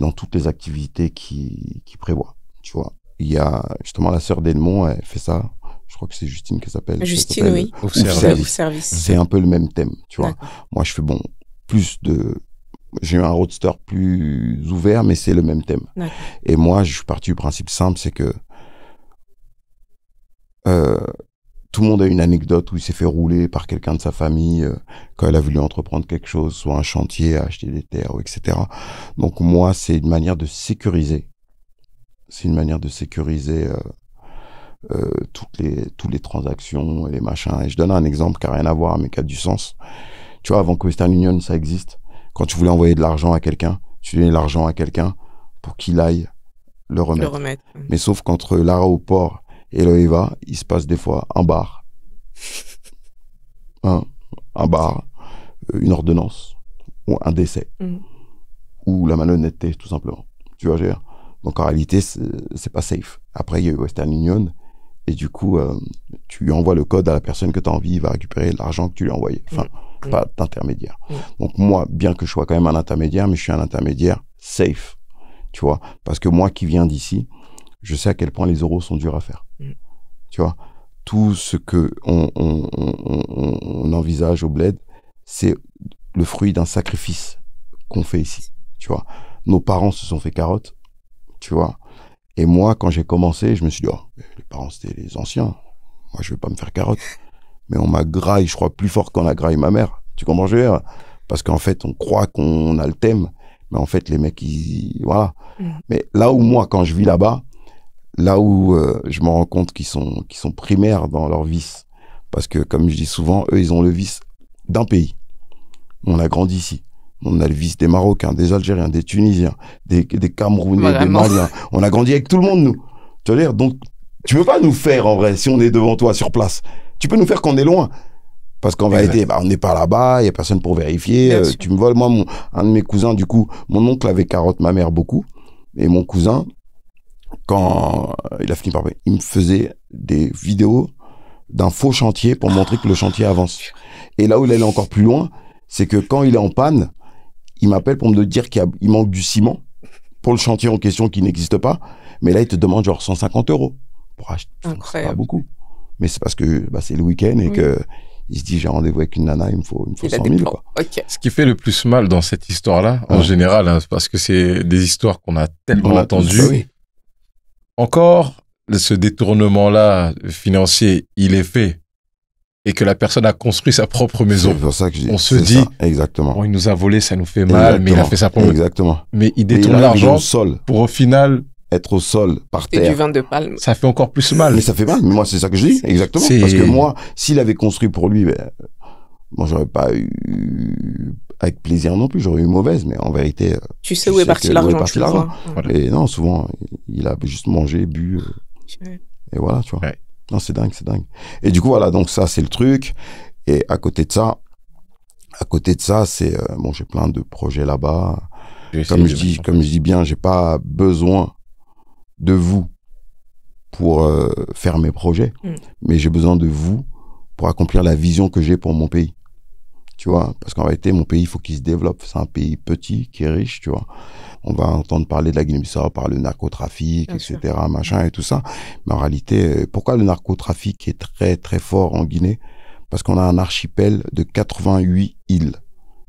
dans toutes les activités qui prévoient, tu vois. Il y a justement la sœur d'Edmond, elle fait ça. Je crois que c'est Justine qui s'appelle. Justine, Elle oui. s'appelle Ouf, Ouf service. Service. Service. C'est un peu le même thème, tu vois. D'accord. Moi, je fais j'ai eu un roadster plus ouvert, mais c'est le même thème. D'accord. Et moi, je suis parti du principe simple, c'est que tout le monde a une anecdote où il s'est fait rouler par quelqu'un de sa famille quand elle a voulu entreprendre quelque chose, soit un chantier, acheter des terres, etc. Donc moi, c'est une manière de sécuriser. C'est une manière de sécuriser toutes les transactions et les machins. Et je donne un exemple qui n'a rien à voir, mais qui a du sens. Tu vois, avant que Western Union, ça existe, quand tu voulais envoyer de l'argent à quelqu'un, tu donnais l'argent à quelqu'un pour qu'il aille le remettre. Mais sauf qu'entre l'aéroport et le EVA, il se passe des fois un bar. Un bar, une ordonnance, ou un décès, ou la malhonnêteté, tout simplement. Tu vois, donc en réalité, c'est pas safe. Après, il y a eu Western Union, et du coup, tu lui envoies le code à la personne que tu as envie, il va récupérer l'argent que tu lui as envoyé. Enfin, pas d'intermédiaire. Donc moi, bien que je sois quand même un intermédiaire, mais je suis un intermédiaire safe, tu vois. Parce que moi qui viens d'ici, je sais à quel point les euros sont durs à faire. Tu vois, tout ce que on envisage au bled, c'est le fruit d'un sacrifice qu'on fait ici, tu vois. Nos parents se sont fait carotte, tu vois. Et moi, quand j'ai commencé, je me suis dit, oh, les parents, c'était les anciens. Moi, je vais pas me faire carotte. Mais on m'a graille, je crois, plus fort qu'on a graillé ma mère. Tu comprends, je veux dire? Parce qu'en fait, on croit qu'on a le thème. Mais en fait, les mecs, voilà. Mais là où moi, quand je vis là-bas, là où je me rends compte qu'ils sont primaires dans leur vice. Parce que, comme je dis souvent, eux, ils ont le vice d'un pays. On a grandi ici. On a le vice des Marocains, des Algériens, des Tunisiens, des Camerounais, Vraiment. des Maliens. On a grandi avec tout le monde, nous. Tu veux dire? Donc, tu peux pas nous faire, en vrai, si on est devant toi, sur place. Tu peux nous faire qu'on est loin. Parce qu'en vérité, on n'est pas là-bas, il y a personne pour vérifier. Tu me vois, moi, un de mes cousins, du coup, mon oncle avait carotte ma mère beaucoup. Et mon cousin, quand il a fini par... Il me faisait des vidéos d'un faux chantier pour montrer que le chantier avance. Et là où il allait encore plus loin, c'est que quand il est en panne, il m'appelle pour me dire qu'il manque du ciment pour le chantier en question qui n'existe pas. Mais là, il te demande genre 150 € pour acheter. C'est pas beaucoup. Mais c'est parce que c'est le week-end et que il se dit j'ai rendez-vous avec une nana, il me faut 100 000 quoi. Okay. Ce qui fait le plus mal dans cette histoire-là, en général, hein, parce que c'est des histoires qu'on a tellement entendues. Encore, ce détournement-là financier, il est fait et que la personne a construit sa propre maison. C'est pour ça que je dis, on se dit, exactement. Bon, il nous a volé, ça nous fait mal, mais il a fait ça pour nous. Exactement. Mais il détourne l'argent pour au final être au sol, par terre. Et du vin de palme. Ça fait encore plus mal. Mais ça fait mal. Mais moi, c'est ça que je dis. Exactement. Parce que moi, s'il avait construit pour lui, moi, j'aurais pas eu avec plaisir non plus. J'aurais eu mauvaise. Mais en vérité, tu sais où est parti l'argent. Voilà. Et non, souvent, il a juste mangé, bu. Et voilà, tu vois. Ouais. Non, c'est dingue, c'est dingue. Et du coup, voilà. Donc ça, c'est le truc. Et à côté de ça, c'est bon, j'ai plein de projets là-bas. Comme je dis bien, j'ai pas besoin de vous pour faire mes projets, mais j'ai besoin de vous pour accomplir la vision que j'ai pour mon pays. Tu vois, parce qu'en réalité, mon pays, il faut qu'il se développe. C'est un pays petit, qui est riche, tu vois. On va entendre parler de la Guinée-Bissau par le narcotrafic, bien etc., sûr. Machin et tout ça. Mais en réalité, pourquoi le narcotrafic est très, très fort en Guinée? parce qu'on a un archipel de 88 îles.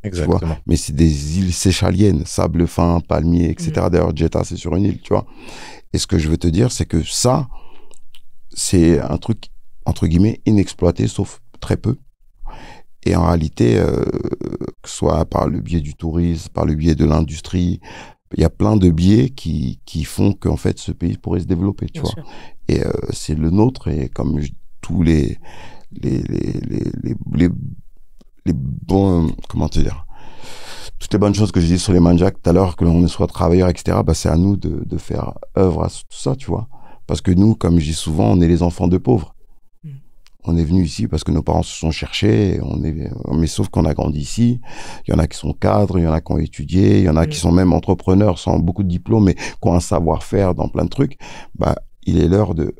Exactement. Mais c'est des îles séchaliennes, sable fin, palmier, etc. D'ailleurs, Jeddah, c'est sur une île, tu vois. Et ce que je veux te dire, c'est que ça, c'est un truc, entre guillemets, inexploité, sauf très peu. Et en réalité, que ce soit par le biais du tourisme, par le biais de l'industrie, il y a plein de biais qui font qu'en fait, ce pays pourrait se développer, tu vois. Et c'est le nôtre, et comme tous les bons, comment te dire, toutes les bonnes choses que j'ai dit sur les Mandjaks tout à l'heure, que l'on soit travailleur, etc., bah, c'est à nous de faire œuvre à tout ça, tu vois. Parce que nous, comme je dis souvent, on est les enfants de pauvres. On est venu ici parce que nos parents se sont cherchés, mais sauf qu'on a grandi ici. Il y en a qui sont cadres, il y en a qui ont étudié, il y en a qui sont même entrepreneurs sans beaucoup de diplômes, mais qui ont un savoir-faire dans plein de trucs. Bah, il est l'heure de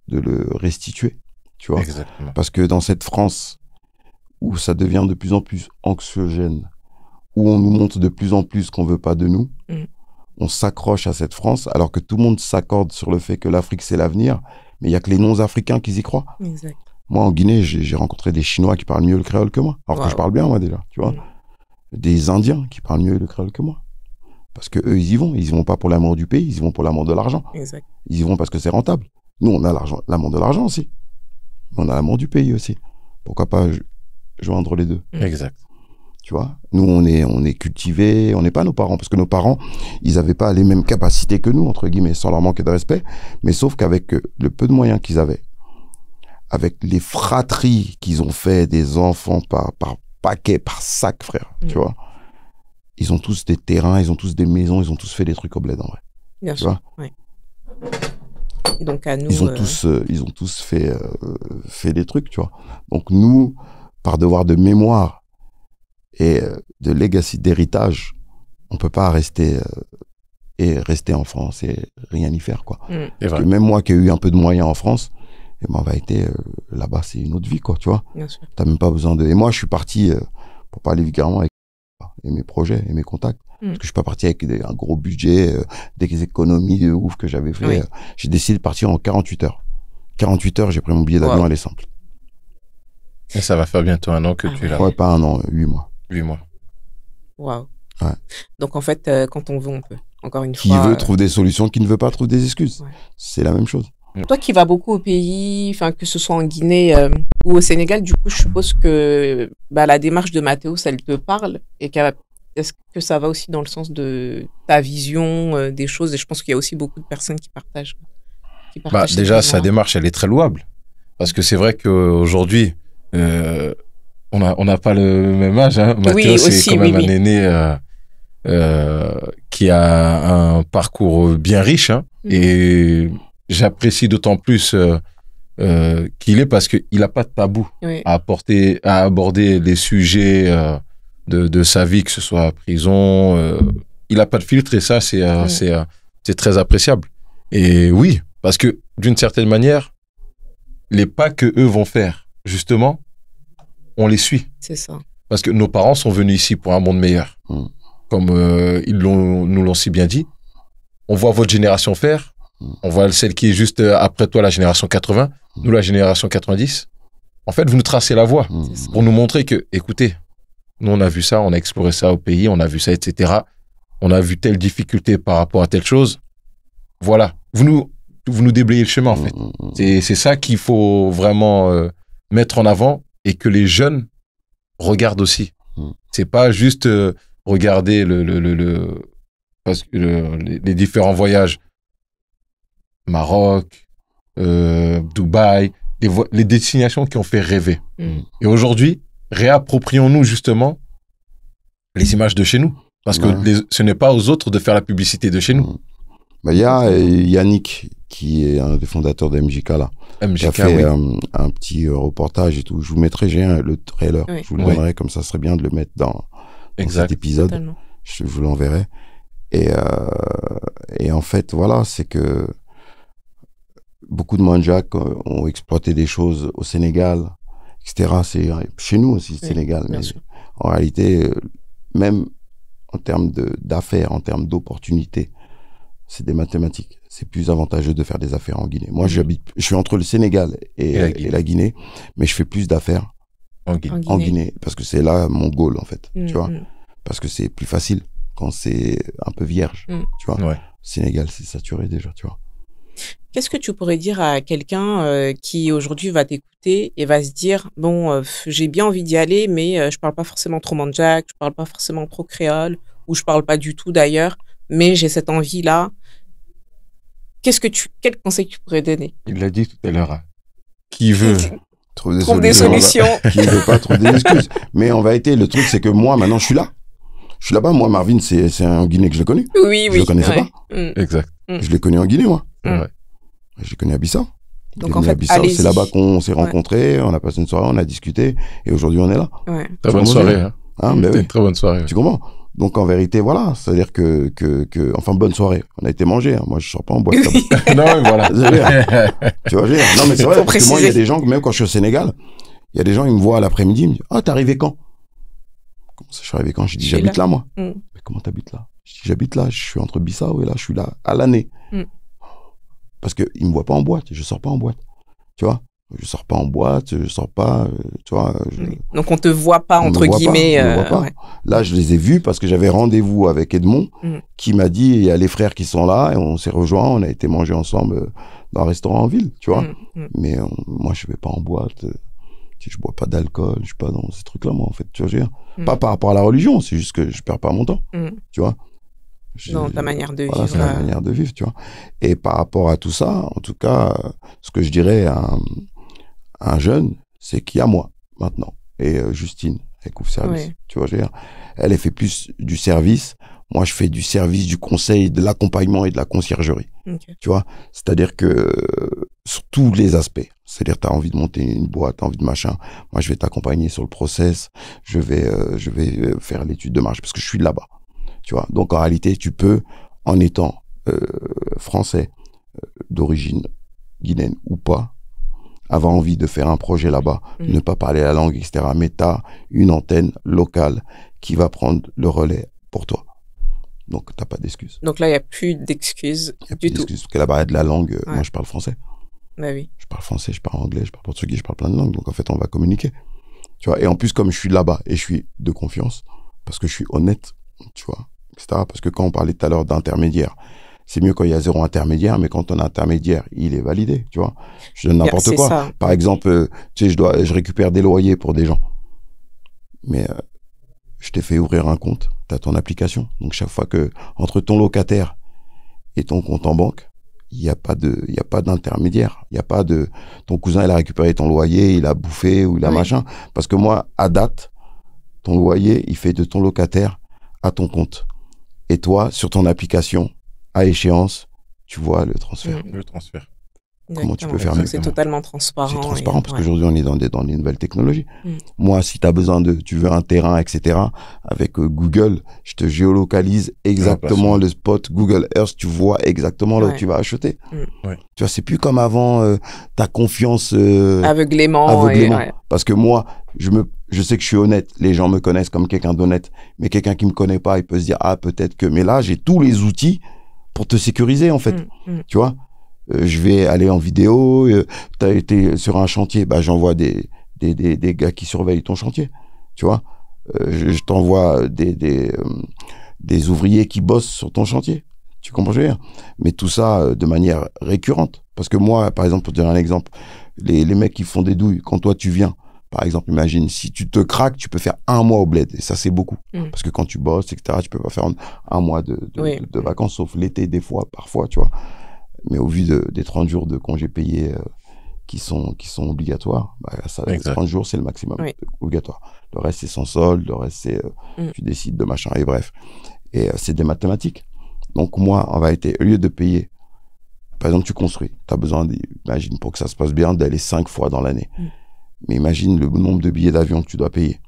le restituer, tu vois. Exactement. Parce que dans cette France où ça devient de plus en plus anxiogène, où on nous montre de plus en plus qu'on veut pas de nous, on s'accroche à cette France, alors que tout le monde s'accorde sur le fait que l'Afrique c'est l'avenir, mais il y a que les non-africains qui y croient. Exact. Moi, en Guinée, j'ai rencontré des Chinois qui parlent mieux le créole que moi. Alors que je parle bien, moi, déjà, tu vois. Des Indiens qui parlent mieux le créole que moi. Parce que eux, ils y vont. Ils y vont pas pour l'amour du pays, ils y vont pour l'amour de l'argent. Exact. Ils y vont parce que c'est rentable. Nous, on a l'amour de l'argent aussi. Mais on a l'amour du pays aussi. Pourquoi pas joindre les deux? Exact. Tu vois, nous, on est cultivés, on n'est pas nos parents, parce que nos parents, ils n'avaient pas les mêmes capacités que nous, entre guillemets, sans leur manquer de respect, mais sauf qu'avec le peu de moyens qu'ils avaient, avec les fratries qu'ils ont fait des enfants par paquet, par sac, frère, tu vois, ils ont tous des terrains, ils ont tous des maisons, ils ont tous fait des trucs au bled, en vrai. Bien tu sûr, vois. oui. Donc à nous... Ils ont tous fait des trucs, tu vois. Donc nous, par devoir de mémoire, et de legacy, d'héritage, on peut pas rester en France et rien y faire, quoi. Parce que même moi qui ai eu un peu de moyens en France, et ben, en réalité, là-bas, c'est une autre vie, quoi, tu vois. T'as même pas besoin de... Et moi, je suis parti, pour parler vulgairement, avec mes projets et mes contacts. Parce que je suis pas parti avec un gros budget, des économies de ouf que j'avais fait. J'ai décidé de partir en 48 heures. 48 heures, j'ai pris mon billet d'avion, aller simple. Et ça va faire bientôt 1 an que tu es là. Ouais, pas 1 an, 8 mois. 8 mois. Waouh. Ouais. Donc en fait, quand on veut, on peut. Encore une qui fois. Qui veut trouve des solutions, qui ne veut pas trouve des excuses. C'est la même chose. Toi qui vas beaucoup au pays, enfin que ce soit en Guinée ou au Sénégal, du coup, je suppose que la démarche de Mathéos, elle te parle et est-ce que ça va aussi dans le sens de ta vision des choses? Et je pense qu'il y a aussi beaucoup de personnes qui partagent. Déjà, sa démarche, elle est très louable. Parce que c'est vrai qu'aujourd'hui, on n'a pas le même âge. Hein. Mathéos, c'est quand même un aîné qui a un parcours bien riche. Hein. Et j'apprécie d'autant plus qu'il est parce qu'il n'a pas de tabou à aborder les sujets de sa vie, que ce soit prison. Il n'a pas de filtre et ça, c'est très appréciable. Et oui, parce que d'une certaine manière, les pas que eux vont faire, justement, on les suit. C'est ça. Parce que nos parents sont venus ici pour un monde meilleur. Comme ils nous l'ont si bien dit. On voit votre génération faire. On voit celle qui est juste après toi, la génération 80. Nous, la génération 90. En fait, vous nous tracez la voie pour nous montrer que, écoutez, nous, on a vu ça, on a exploré ça au pays, on a vu ça, etc. On a vu telle difficulté par rapport à telle chose. Voilà. Vous nous déblayez le chemin, en fait. C'est ça qu'il faut vraiment mettre en avant et que les jeunes regardent aussi. C'est pas juste regarder les différents voyages. Maroc, Dubaï, les destinations qui ont fait rêver. Et aujourd'hui, réapproprions-nous justement les images de chez nous. Parce que ce n'est pas aux autres de faire la publicité de chez nous. Il y a Yannick, qui est un des fondateurs de MJK, là, qui a fait un petit reportage et tout. Je vous mettrai, le trailer, je vous le donnerai, comme ça serait bien de le mettre dans cet épisode. Totalement. Je vous l'enverrai. Et en fait, voilà, c'est que beaucoup de Mandjaks ont exploité des choses au Sénégal, etc. C'est chez nous aussi, le Sénégal. Mais en réalité, même en termes d'affaires, en termes d'opportunités, c'est des mathématiques. C'est plus avantageux de faire des affaires en Guinée. Moi, je suis entre le Sénégal et la Guinée, mais je fais plus d'affaires En Guinée. en Guinée, parce que c'est là mon goal, en fait, tu vois. Mm. Parce que c'est plus facile quand c'est un peu vierge, Mm. tu vois. Ouais. Sénégal, c'est saturé déjà, tu vois. Qu'est-ce que tu pourrais dire à quelqu'un qui aujourd'hui va t'écouter et va se dire, bon, j'ai bien envie d'y aller, mais je parle pas forcément trop mandjak, je parle pas forcément trop créole, ou je parle pas du tout d'ailleurs, mais j'ai cette envie-là. Quel conseil tu pourrais donner? Il l'a dit tout à l'heure. Hein. Qui veut Trouve des Trouve des solutions. solutions. Qui ne veut pas trouver des excuses. Mais en vérité, le truc, c'est que moi, maintenant, je suis là. Je suis là-bas. Moi, Marvin, c'est un Guinéen que je l'ai connu. Oui, Je oui. le connaissais ouais. Mm. Exact. Je l'ai connu en Guinée, moi. Ouais. Je l'ai connu à Bissau. Donc, Il est en venu à fait, Bissau. allez-y. C'est là-bas qu'on s'est Ouais. rencontrés. On a passé une soirée, on a discuté. Et aujourd'hui, on est là. Ouais. Très bonne soirée. Hein. Hein, ben C'était oui. une très bonne soirée. Tu comprends? Donc, en vérité, voilà. C'est-à-dire enfin, bonne soirée. On a été mangé. Hein. Moi, je sors pas en boîte. là-bas. Non, mais voilà. Tu vois, je veux dire. Non, mais c'est vrai. Faut Parce que moi, il y a préciser. des gens, même quand je suis au Sénégal, il y a des gens, ils me voient l'après-midi, ils me disent, ah, t'es arrivé quand? Comment ça, je suis arrivé quand? Je dis, Je suis j'habite là, moi. Mm. Mais comment t'habites là? Je dis, j'habite là. Je suis entre Bissau et là, je suis là à l'année. Mm. Parce que ils me voient pas en boîte. Je sors pas en boîte. Tu vois? Je sors pas en boîte. Je sors pas, tu vois. Oui. Donc, on te voit pas, On me entre voit pas, guillemets. on me voit pas. Ouais. Là, je les ai vus parce que j'avais rendez-vous avec Edmond Mm. qui m'a dit, il y a les frères qui sont là et on s'est rejoints, on a été manger ensemble dans un restaurant en ville, tu vois. Mm. Mais moi, je vais pas en boîte, je bois pas d'alcool, je suis pas dans ces trucs-là, moi, en fait, tu vois, je veux dire. Mm. Pas par rapport à la religion, c'est juste que je perds pas mon temps, Mm. tu vois. Dans ta manière de Voilà, vivre. c'est ma manière de vivre, tu vois. Et par rapport à tout ça, en tout cas, ce que je dirais à un jeune, c'est qu'il y a moi, maintenant, et Justine, elle couvre service, Ouais. tu vois, je veux dire. Elle fait plus du service, moi je fais du service, du conseil, de l'accompagnement et de la conciergerie, Ok. tu vois. C'est-à-dire que sur tous les aspects, c'est-à-dire tu as envie de monter une boîte, tu as envie de machin, moi je vais t'accompagner sur le process, je vais faire l'étude de marché, parce que je suis là-bas, tu vois. Donc en réalité, tu peux, en étant français, d'origine guinéenne ou pas, avoir envie de faire un projet là-bas, Mm. ne pas parler la langue, etc. Mais tu as une antenne locale qui va prendre le relais pour toi. Donc, tu n'as pas d'excuses. Donc là, il n'y a plus d'excuses Il n'y a plus du tout. d'excuses. Parce que la barrière de la langue, Ouais. moi, je parle français. Bah oui. Je parle français, je parle anglais, je parle portugais, je parle plein de langues. Donc, en fait, on va communiquer. Tu vois. Et en plus, comme je suis là-bas et je suis de confiance, parce que je suis honnête, tu vois, etc. Parce que quand on parlait tout à l'heure d'intermédiaire, c'est mieux quand il y a zéro intermédiaire, mais quand ton intermédiaire, il est validé, tu vois. Je donne n'importe C'est quoi. ça. Par exemple, tu sais, je récupère des loyers pour des gens. Mais je t'ai fait ouvrir un compte, tu as ton application. Donc chaque fois que entre ton locataire et ton compte en banque, il n'y a pas d'intermédiaire. Il n'y a pas de ton cousin, il a récupéré ton loyer, il a bouffé ou il a Oui. machin. Parce que moi, à date, ton loyer, il fait de ton locataire à ton compte. Et toi, sur ton application, à échéance, tu vois le transfert. Mm. Le transfert. Comment tu peux Exactement. faire Donc, mieux? c'est totalement transparent. C'est transparent parce ouais. qu'aujourd'hui, on est dans les nouvelles technologies. Mm. Moi, si tu as besoin tu veux un terrain, etc., avec Google, je te géolocalise exactement le spot. Google Earth, tu vois exactement là où Ouais. tu vas acheter. Mm. Ouais. Tu vois, c'est plus comme avant, ta confiance Aveuglément. aveuglément. Ouais. Parce que moi, je sais que je suis honnête. Les gens me connaissent comme quelqu'un d'honnête. Mais quelqu'un qui me connaît pas, il peut se dire, ah, peut-être que. Mais là, j'ai tous les outils pour te sécuriser, en fait. Tu vois? Je vais aller en vidéo, tu as été sur un chantier, bah, j'envoie des gars qui surveillent ton chantier, tu vois. Je t'envoie des ouvriers qui bossent sur ton chantier, tu comprends ce que je veux dire? Mais tout ça de manière récurrente. Parce que moi, par exemple, pour te donner un exemple, les mecs qui font des douilles, quand toi tu viens, par exemple, imagine, si tu te craques, tu peux faire 1 mois au bled, et ça c'est beaucoup. Parce que quand tu bosses, etc., tu peux pas faire 1 mois de vacances, sauf l'été des fois, parfois, tu vois. Mais au vu des 30 jours de congés payés qui sont obligatoires, bah, 30 jours, c'est le maximum obligatoire. Le reste, c'est sans solde, le reste, c'est tu décides de machin, et bref. Et c'est des mathématiques. Donc moi, en vérité, au lieu de payer, par exemple, tu construis, tu as besoin, imagine, pour que ça se passe bien, d'aller 5 fois dans l'année. Mais imagine le nombre de billets d'avion que tu dois payer.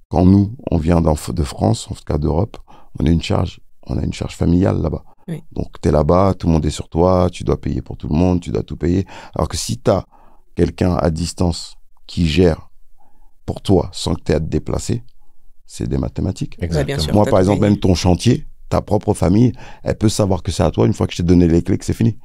Quand nous, on vient de France, en tout cas d'Europe, on a une charge familiale là-bas. Oui. Donc, tu es là-bas, tout le monde est sur toi, tu dois payer pour tout le monde, tu dois tout payer. Alors que si tu as quelqu'un à distance qui gère pour toi sans que tu aies à te déplacer, c'est des mathématiques. Ouais, bien sûr, Moi, t'as par tout exemple, payé. même ton chantier, ta propre famille, elle peut savoir que c'est à toi une fois que je t'ai donné les clés, que c'est fini.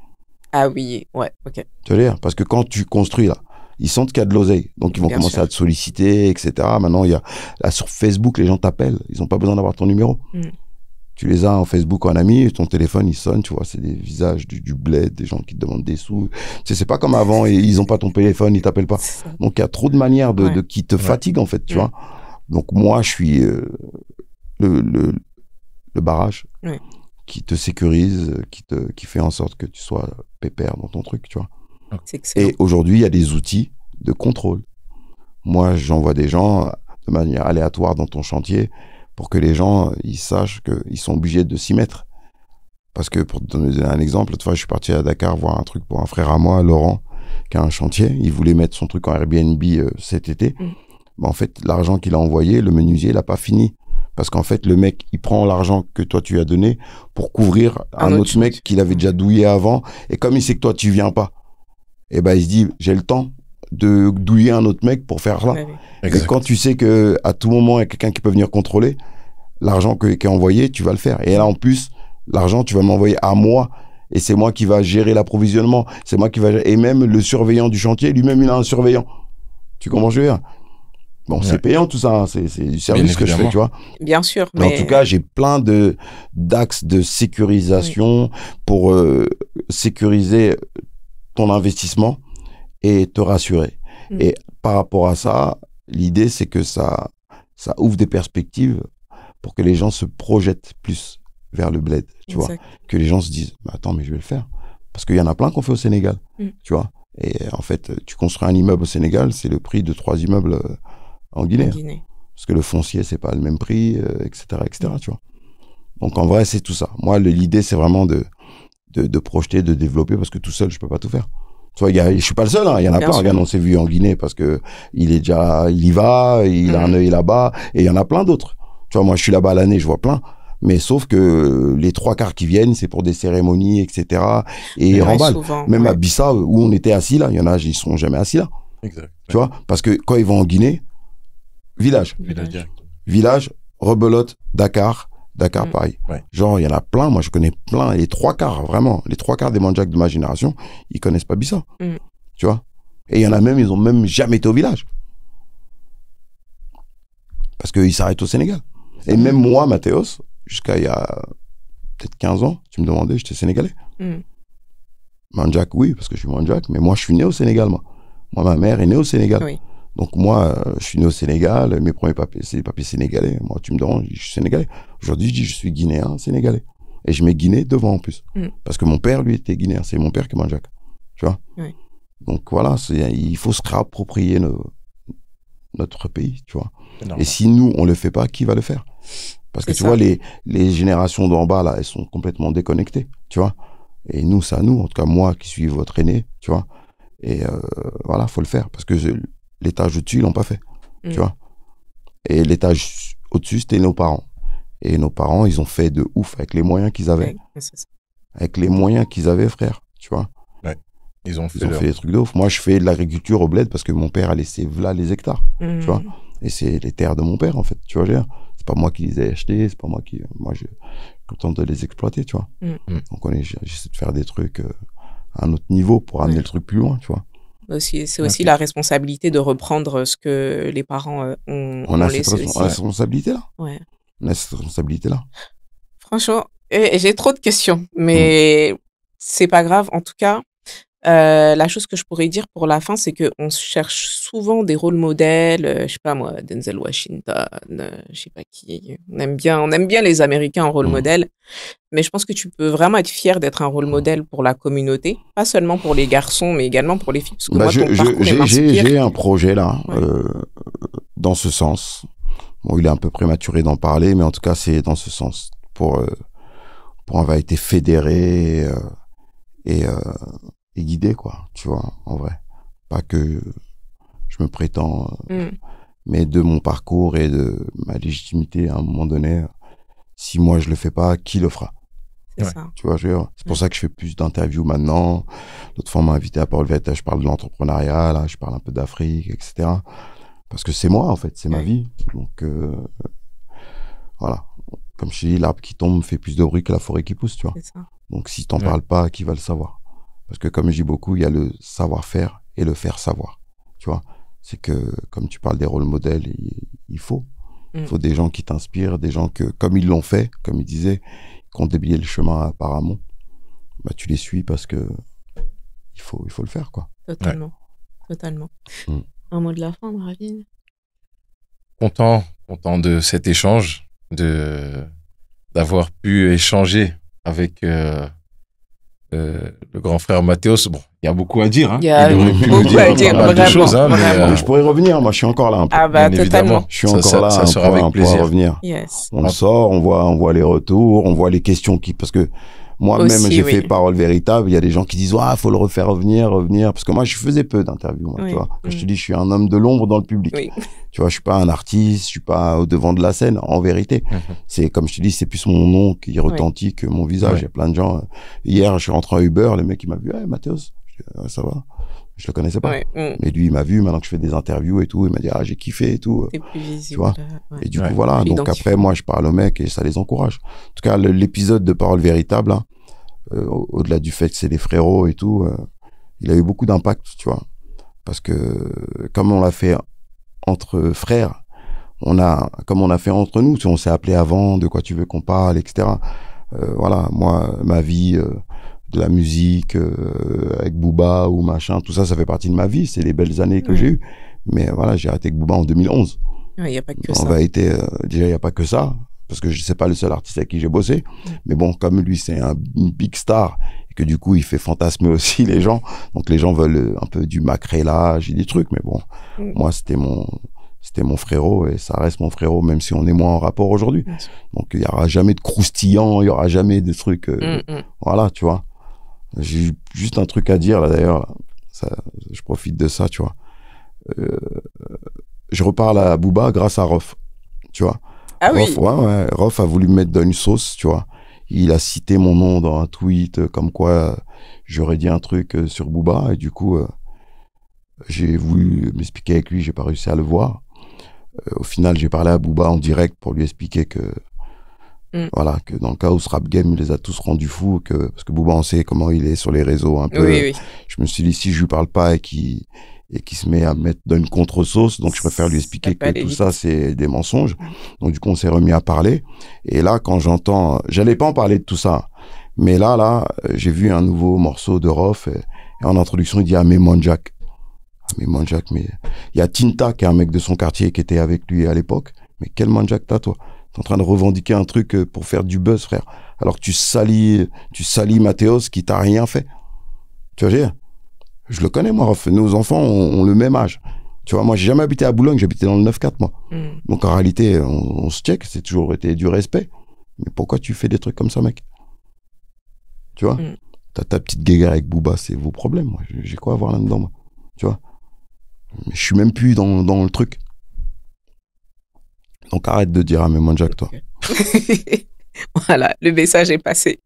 Ah oui, ouais, ok. Tu veux dire? Parce que quand tu construis là, Ils sentent qu'il y a de l'oseille. Donc, ils vont Bien commencer sûr. à te solliciter, etc. Maintenant, là, sur Facebook, les gens t'appellent. Ils n'ont pas besoin d'avoir ton numéro. Tu les as en Facebook en ami, ton téléphone, il sonne, tu vois, c'est des visages du bled, des gens qui te demandent des sous. Tu sais, c'est pas comme avant et ils n'ont pas ton téléphone, ils t'appellent pas. C'est ça. Donc, il y a trop de manières Ouais. qui te Ouais. fatiguent, en fait, tu Mm. vois. Donc, moi, je suis le barrage Ouais. qui te sécurise, qui fait en sorte que tu sois pépère dans ton truc, tu vois. C'est excellent. Et aujourd'hui, il y a des outils de contrôle. Moi, j'envoie des gens de manière aléatoire dans ton chantier pour que les gens ils sachent qu'ils sont obligés de s'y mettre. Parce que, pour te donner un exemple, l'autre fois, je suis parti à Dakar voir un truc pour un frère à moi, Laurent, qui a un chantier. Il voulait mettre son truc en Airbnb cet été. Ben, en fait, l'argent qu'il a envoyé, le menuisier, il n'a pas fini. Parce qu'en fait, le mec, il prend l'argent que toi, tu as donné pour couvrir un autre mec qu'il avait déjà douillé avant. Et comme il sait que toi, tu viens pas, et ben, il se dit, j'ai le temps de douiller un autre mec pour faire ça. Ouais, ouais. Et Exact. quand tu sais que à tout moment, il y a quelqu'un qui peut venir contrôler, l'argent qui est envoyé, tu vas le faire. Et là, en plus, l'argent, tu vas m'envoyer à moi. Et c'est moi qui va gérer l'approvisionnement. C'est moi qui va et même le surveillant du chantier, lui-même, il a un surveillant. Tu comprends ce que je veux dire? Bon, Ouais. c'est payant tout ça. Hein. C'est du service que je fais, évidemment. tu vois. Bien sûr. Mais en tout cas, j'ai plein d'axes de sécurisation pour sécuriser ton investissement et te rassurer. Et par rapport à ça, l'idée, c'est que ça ouvre des perspectives pour que les gens se projettent plus vers le bled, tu vois. Que les gens se disent, bah, attends, mais je vais le faire. Parce qu'il y en a plein qu'on fait au Sénégal, tu vois. Et en fait, tu construis un immeuble au Sénégal, c'est le prix de 3 immeubles en Guinée. Parce que le foncier, c'est pas le même prix, etc., tu vois. Donc, en vrai, c'est tout ça. Moi, l'idée, c'est vraiment de projeter, de développer, parce que tout seul, je peux pas tout faire. Tu vois, je suis pas le seul, hein. Il y en a plein. Regarde, on s'est vu en Guinée parce que il y va, il a un œil là-bas, et il y en a plein d'autres. Tu vois, moi, je suis là-bas à l'année, je vois plein. Mais sauf que les 3/4 qui viennent, c'est pour des cérémonies, etc. Et ils remballent. Même à Bissa, où on était assis là, il y en a, ils sont jamais assis là. Exact. Tu vois, parce que quand ils vont en Guinée, village, rebelote, Dakar, Paris. Ouais. Genre, il y en a plein, moi je connais plein, les 3/4, vraiment, les 3/4 des Mandjaks de ma génération, ils connaissent pas Bissa. Tu vois. Et il y en a même, ils ont même jamais été au village. Parce qu'ils s'arrêtent au Sénégal. Et même moi, Mathéos, jusqu'à il y a peut-être 15 ans, tu me demandais, j'étais sénégalais. Mandjak, oui, parce que je suis Mandjak, mais moi je suis né au Sénégal, moi. Moi, ma mère est née au Sénégal. Oui. Donc moi, je suis né au Sénégal, mes premiers papiers, c'est des papiers sénégalais. Moi, tu me demandes, je suis sénégalais. Aujourd'hui, je dis, je suis guinéen, sénégalais. Et je mets Guinée devant en plus. Parce que mon père, lui, était guinéen. C'est mon père qui est Mandjak. Tu vois. Oui. Donc voilà, il faut se réapproprier notre pays, tu vois. Et si nous, on le fait pas, qui va le faire? Parce que tu vois, les générations d'en bas, là, elles sont complètement déconnectées, tu vois. Et nous, c'est à nous, en tout cas, moi qui suis votre aîné, tu vois. Et voilà, faut le faire. Parce que l'étage au-dessus, ils l'ont pas fait, tu vois. Et l'étage au-dessus, c'était nos parents. Et nos parents, ils ont fait de ouf avec les moyens qu'ils avaient. Avec les moyens qu'ils avaient, frère, tu vois. Ouais. Ils ont fait des trucs de ouf. Moi, je fais de l'agriculture au bled parce que mon père a laissé là les hectares, tu vois. Et c'est les terres de mon père, en fait, tu vois. C'est pas moi qui les ai achetées, c'est pas moi qui... Moi, je suis content de les exploiter, tu vois. Donc, j'essaie de faire des trucs à un autre niveau pour amener le truc plus loin, tu vois. C'est aussi la responsabilité de reprendre ce que les parents ont laissé aussi. On a cette responsabilité-là. Ouais. On a cette responsabilité-là. Franchement, j'ai trop de questions, mais c'est pas grave. En tout cas, la chose que je pourrais dire pour la fin, c'est qu'on cherche souvent des rôles modèles. Je sais pas moi, Denzel Washington, je sais pas qui. On aime bien les Américains en rôle modèle, mais je pense que tu peux vraiment être fier d'être un rôle modèle pour la communauté, pas seulement pour les garçons, mais également pour les filles. Parce que moi, ton parcours j'ai un projet là, dans ce sens. Bon, il est un peu prématuré d'en parler, mais en tout cas, c'est dans ce sens pour en vérité fédérer et guider, quoi, tu vois, en vrai. Pas que je me prétends, mais de mon parcours et de ma légitimité à un moment donné, si moi je le fais pas, qui le fera? C'est ça. Tu vois, c'est pour ça que je fais plus d'interviews maintenant. L'autre fois, on m'a invité à Paul Vette, je parle de l'entrepreneuriat, là, je parle un peu d'Afrique, etc. Parce que c'est moi, en fait, c'est ma vie. Donc, voilà. Comme je dis, l'arbre qui tombe fait plus de bruit que la forêt qui pousse, tu vois. Ça. Donc, si t'en parles pas, qui va le savoir? Parce que comme je dis beaucoup, il y a le savoir-faire et le faire savoir. tu vois. C'est que, comme tu parles des rôles modèles, il faut des gens qui t'inspirent, des gens que, comme ils l'ont fait, comme ils disaient, qui ont déblayé le chemin apparemment, bah, tu les suis parce que il faut le faire, quoi. Totalement. Totalement. Un mot de la fin, Maravine? Content de cet échange, d'avoir pu échanger avec le grand frère Mathéos. Bon, il y a beaucoup à dire. Hein. Il y a aurait pu beaucoup nous dire à dire, pas mal de vraiment, choses. Hein, vraiment. Mais je pourrais revenir, moi je suis encore là un peu. Ah bah, bien totalement. évidemment. Je suis encore là, ça sera avec on pourra plaisir. revenir. Yes. On sort, on voit les retours, on voit les questions parce que moi-même, Aussi, j'ai oui. fait Parole Véritable. Il y a des gens qui disent, faut le refaire revenir. Parce que moi, je faisais peu d'interviews, moi, Oui. tu vois. Quand je te dis, je suis un homme de l'ombre dans le public. Oui. Tu vois, je suis pas un artiste, je suis pas au devant de la scène, en vérité. C'est, comme je te dis, c'est plus mon nom qui retentit que mon visage. Ouais. Il y a plein de gens. Hier, je suis rentré en Uber, le mec, il m'a vu, Mathéos. Je dis, ça va. Je le connaissais pas. Ouais. Mais lui, il m'a vu, maintenant que je fais des interviews et tout, il m'a dit, j'ai kiffé et tout. T'es plus visible. Tu vois. Ouais. Et du Ouais. coup, voilà. Plus Donc identifiant. après, moi, je parle aux mecs et ça les encourage. En tout cas, l'épisode de Parole Véritable, là, au-delà du fait que c'est des frérots et tout, il a eu beaucoup d'impact, tu vois. Parce que, comme on l'a fait entre frères, comme on a fait entre nous, on s'est appelé avant, de quoi tu veux qu'on parle, etc. Voilà, moi, ma vie, de la musique, avec Booba ou machin, tout ça, ça fait partie de ma vie. C'est les belles années que j'ai eues. Mais voilà, j'ai arrêté avec Booba en 2011. Il n'y a pas que En ça. vérité, déjà, il n'y a pas que ça, parce que c'est pas le seul artiste avec qui j'ai bossé. Mais bon, comme lui, c'est une big star, et que du coup, il fait fantasmer aussi les gens. Donc, les gens veulent un peu du macrélage et des trucs. Mais bon, moi, c'était mon frérot, et ça reste mon frérot, même si on est moins en rapport aujourd'hui. Bien sûr. Donc, il n'y aura jamais de croustillant, il n'y aura jamais de trucs... Voilà, tu vois. J'ai juste un truc à dire, là, d'ailleurs. Là. Ça, je profite de ça, tu vois. Je reparle à Booba grâce à Rof, tu vois. Ah oui. Rof a voulu me mettre dans une sauce, tu vois. Il a cité mon nom dans un tweet, comme quoi j'aurais dit un truc sur Booba, et du coup, j'ai voulu m'expliquer avec lui, j'ai pas réussi à le voir. Au final, j'ai parlé à Booba en direct pour lui expliquer que, voilà, que dans le cas où ce rap game, il les a tous rendus fous, parce que Booba, on sait comment il est sur les réseaux un peu. Oui. Je me suis dit, si je lui parle pas et qu'il se met à mettre dans une contre-sauce, donc je préfère lui expliquer que tout ça, c'est des mensonges. Donc du coup, on s'est remis à parler. Et là, quand j'entends... J'allais pas en parler de tout ça. Mais là, j'ai vu un nouveau morceau de Rof, et en introduction, il dit « Ah, mais Monjack ». Mais Monjack, mais... Il y a Tinta, qui est un mec de son quartier, qui était avec lui à l'époque. Mais quel Monjack t'as, toi? T'es en train de revendiquer un truc pour faire du buzz, frère. Alors que tu salis Mathéos, qui t'a rien fait. Tu vois, je le connais, moi, Rof. Nos enfants ont le même âge. Tu vois, moi, j'ai jamais habité à Boulogne, j'habitais dans le 9-4, moi. Donc, en réalité, on se check, c'est toujours été du respect. Mais pourquoi tu fais des trucs comme ça, mec? Tu vois? T'as ta petite guéguerre avec Booba, c'est vos problèmes, moi. J'ai quoi à voir là-dedans, moi? Tu vois? Mais je suis même plus dans le truc. Donc, arrête de dire, mais Monjack, toi. Voilà, le message est passé.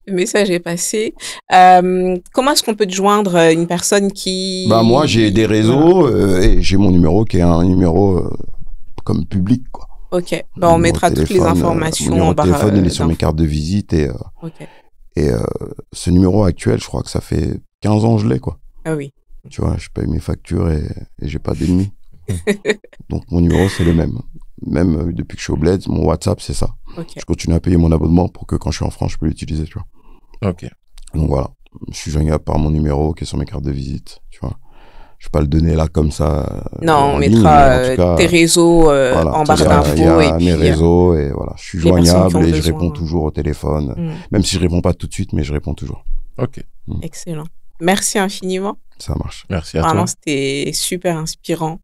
Le message est passé. Comment est-ce qu'on peut te joindre, une personne qui... Bah, moi, j'ai des réseaux, et j'ai mon numéro qui est un numério comme public, quoi. Ok. Bah, on mettra toutes les informations mon numéro en de barre téléphone, il est sur d'infos. mes cartes de visite, et Ok. ce numéro actuel, je crois que ça fait 15 ans que je l'ai, quoi. Ah oui. Tu vois, je paye mes factures et j'ai pas d'ennemis. Donc, mon numéro, c'est le même. Même depuis que je suis au Bled, mon WhatsApp, c'est ça. Ok. Je continue à payer mon abonnement pour que quand je suis en France, je peux l'utiliser, tu vois. Ok. Donc, voilà. Je suis joignable par mon numéro qui est sur mes cartes de visite, tu vois. Je vais pas le donner là comme ça. Non, en on ligne, mettra mais en tout cas, tes réseaux voilà, en barre il y a d'infos. Et mes puis, réseaux, et voilà. Je suis les personnes qui joignable ont et je besoin. réponds toujours au téléphone. Même si je réponds pas tout de suite, mais je réponds toujours. Ok. Excellent. Merci infiniment. Ça marche. Merci à Vraiment, toi. c'était super inspirant.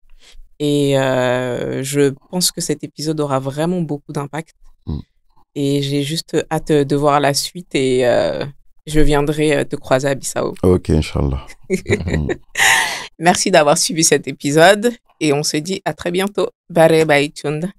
Et je pense que cet épisode aura vraiment beaucoup d'impact. Et j'ai juste hâte de voir la suite, et je viendrai te croiser à Bissau. Ok, Inch'Allah. Merci d'avoir suivi cet épisode, et on se dit à très bientôt. Bare bye tund.